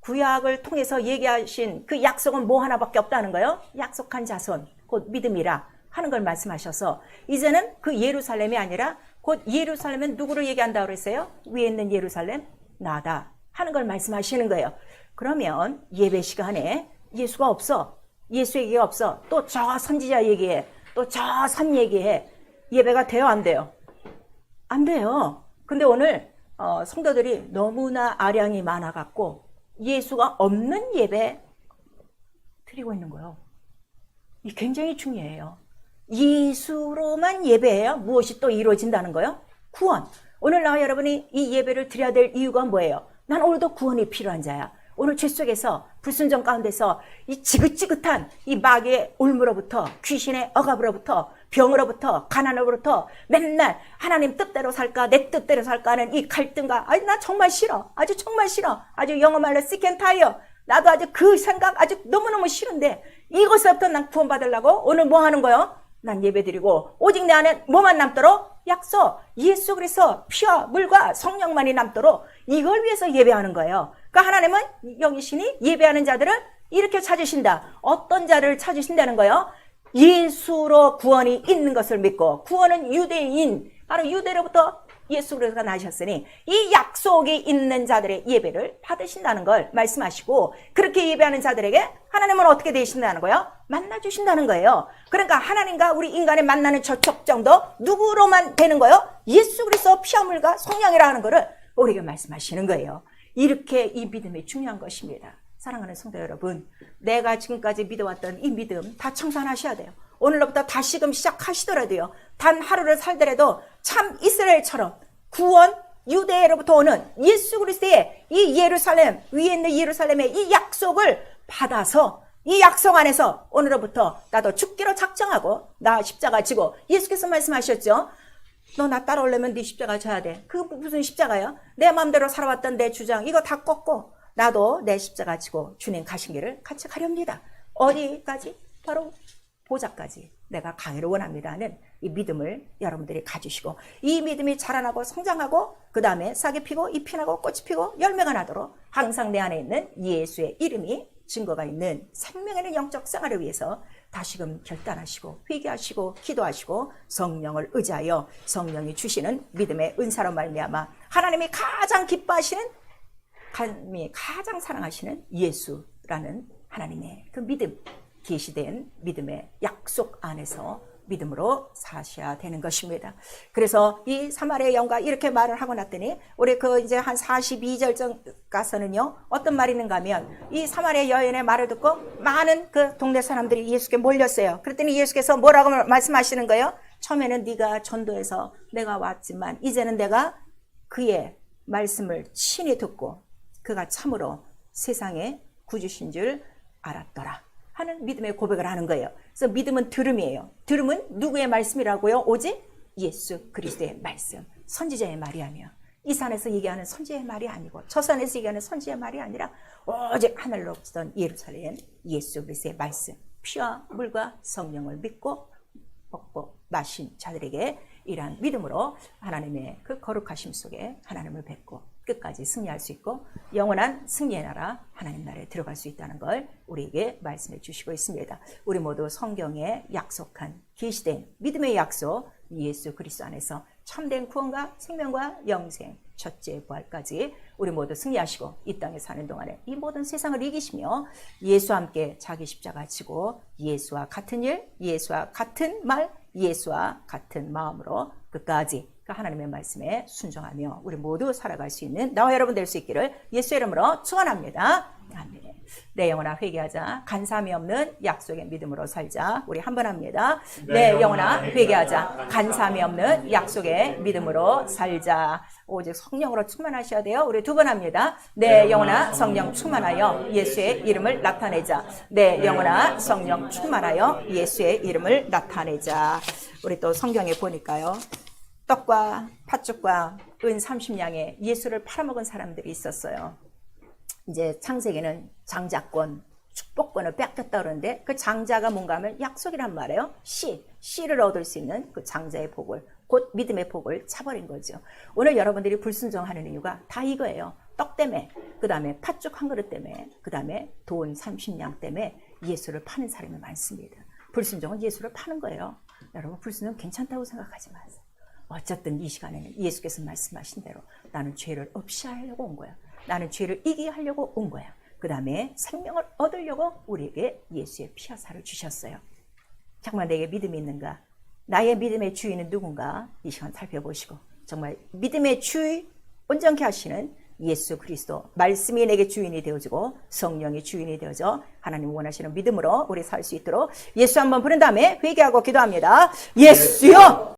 구약을 통해서 얘기하신 그 약속은 뭐 하나밖에 없다는 거예요. 약속한 자손, 곧 믿음이라 하는 걸 말씀하셔서 이제는 그 예루살렘이 아니라 곧 예루살렘은 누구를 얘기한다고 그랬어요? 위에 있는 예루살렘, 나다 하는 걸 말씀하시는 거예요. 그러면 예배 시간에 예수가 없어. 예수 얘기가 없어. 또 저 선지자 얘기해. 또 저 산 얘기해. 예배가 돼요? 안 돼요? 안 돼요. 근데 오늘 성도들이 너무나 아량이 많아갖고 예수가 없는 예배 드리고 있는 거예요. 이 굉장히 중요해요. 예수로만 예배해야 무엇이 또 이루어진다는 거예요? 구원. 오늘 나와 여러분이 이 예배를 드려야 될 이유가 뭐예요? 난 오늘도 구원이 필요한 자야. 오늘 죄 속에서 불순종 가운데서 이 지긋지긋한 이 마귀의 올무로부터 귀신의 억압으로부터 병으로부터 가난으로부터 맨날 하나님 뜻대로 살까 내 뜻대로 살까 하는 이 갈등과 나 정말 싫어. 아주 정말 싫어. 아주 영어 말로 sick and tired. 나도 아주 그 생각 아주 너무너무 싫은데 이것에서부터 난 구원받으려고 오늘 뭐 하는 거예요? 난 예배드리고 오직 내 안에 뭐만 남도록? 약속, 예수 그리스도 피와 물과 성령만이 남도록 이걸 위해서 예배하는 거예요. 그러니까 하나님은 영이시니 예배하는 자들을 이렇게 찾으신다. 어떤 자를 찾으신다는 거예요? 예수로 구원이 있는 것을 믿고, 구원은 유대인, 바로 유대로부터 예수 그리스도가 나셨으니 이 약속이 있는 자들의 예배를 받으신다는 걸 말씀하시고, 그렇게 예배하는 자들에게 하나님은 어떻게 되신다는 거예요? 만나주신다는 거예요. 그러니까 하나님과 우리 인간의 만나는 저 촉정도 누구로만 되는 거예요? 예수 그리스도 피와 물과 성령이라 하는 거를 우리에게 말씀하시는 거예요. 이렇게 이 믿음이 중요한 것입니다. 사랑하는 성도 여러분, 내가 지금까지 믿어왔던 이 믿음 다 청산하셔야 돼요. 오늘로부터 다시금 시작하시더라도요, 단 하루를 살더라도 참 이스라엘처럼 구원, 유대로부터 오는 예수 그리스도의 이 예루살렘, 위에 있는 예루살렘의 이 약속을 받아서 이 약속 안에서 오늘로부터 나도 죽기로 작정하고 나 십자가 지고, 예수께서 말씀하셨죠. 너 나 따라오려면 네 십자가 져야 돼. 그 무슨 십자가요? 내 마음대로 살아왔던 내 주장 이거 다 꺾고 나도 내 십자가 지고 주님 가신 길을 같이 가렵니다. 어디까지? 바로 보좌까지 내가 가기를 원합니다는 이 믿음을 여러분들이 가지시고, 이 믿음이 자라나고 성장하고 그 다음에 싹이 피고 잎이 나고 꽃이 피고 열매가 나도록 항상 내 안에 있는 예수의 이름이 증거가 있는 생명의 있는 영적 생활을 위해서 다시금 결단하시고 회개하시고 기도하시고 성령을 의지하여 성령이 주시는 믿음의 은사로 말미암아 하나님이 가장 기뻐하시는, 하나님이 가장 사랑하시는 예수라는 하나님의 그 믿음, 계시된 믿음의 약속 안에서 믿음으로 사셔야 되는 것입니다. 그래서 이 사마리아 여인과 이렇게 말을 하고 났더니 우리 그 이제 한 42절쯤 가서는요, 어떤 말이 있는가 하면 이 사마리아 여인의 말을 듣고 많은 그 동네 사람들이 예수께 몰렸어요. 그랬더니 예수께서 뭐라고 말씀하시는 거예요? 처음에는 네가 전도해서 내가 왔지만 이제는 내가 그의 말씀을 친히 듣고 그가 참으로 세상의 구주신 줄 알았더라 하는 믿음의 고백을 하는 거예요. 그래서 믿음은 들음이에요. 들음은 누구의 말씀이라고요? 오직 예수 그리스도의 말씀, 선지자의 말이 아니야. 이 산에서 얘기하는 선지자의 말이 아니고 저 산에서 얘기하는 선지자의 말이 아니라 오직 하늘로 오시던 예루살렘 예수 그리스도의 말씀, 피와 물과 성령을 믿고 먹고 마신 자들에게 이러한 믿음으로 하나님의 그 거룩하심 속에 하나님을 뵙고 끝까지 승리할 수 있고 영원한 승리의 나라 하나님 나라에 들어갈 수 있다는 걸 우리에게 말씀해 주시고 있습니다. 우리 모두 성경에 약속한 계시된 믿음의 약속 예수 그리스도 안에서 참된 구원과 생명과 영생 첫째 부활까지 우리 모두 승리하시고 이 땅에 사는 동안에 이 모든 세상을 이기시며 예수와 함께 자기 십자가 지고 예수와 같은 일, 예수와 같은 말, 예수와 같은 마음으로 끝까지 그 하나님의 말씀에 순종하며 우리 모두 살아갈 수 있는 나와 여러분 될 수 있기를 예수의 이름으로 축원합니다. 아멘. 내 영혼아 회개하자. 간사함이 없는 약속의 믿음으로 살자. 우리 한 번 합니다. 내 영혼아 회개하자. 간사함이 없는 약속의 믿음으로 살자. 오직 성령으로 충만하셔야 돼요. 우리 두 번 합니다. 내 영혼아 성령 충만하여 예수의 이름을 나타내자. 내 영혼아 성령 충만하여 예수의 이름을 나타내자. 우리 또 성경에 보니까요, 떡과 팥죽과 은 30냥에 예수를 팔아먹은 사람들이 있었어요. 이제 창세기는 장자권, 축복권을 뺏겼다 그러는데 그 장자가 뭔가 하면 약속이란 말이에요. 씨를 얻을 수 있는 그 장자의 복을, 곧 믿음의 복을 차버린 거죠. 오늘 여러분들이 불순종하는 이유가 다 이거예요. 떡 때문에, 그 다음에 팥죽 한 그릇 때문에, 그 다음에 돈 30냥 때문에 예수를 파는 사람이 많습니다. 불순종은 예수를 파는 거예요. 여러분 불순종 괜찮다고 생각하지 마세요. 어쨌든 이 시간에는 예수께서 말씀하신 대로 나는 죄를 없이 하려고 온 거야. 나는 죄를 이기게 하려고 온 거야. 그 다음에 생명을 얻으려고 우리에게 예수의 피와 살을 주셨어요. 정말 내게 믿음이 있는가? 나의 믿음의 주인은 누군가? 이 시간 살펴보시고 정말 믿음의 주인, 온전케 하시는 예수 그리스도 말씀이 내게 주인이 되어지고 성령이 주인이 되어져 하나님 원하시는 믿음으로 우리 살 수 있도록 예수 한번 부른 다음에 회개하고 기도합니다. 예수여!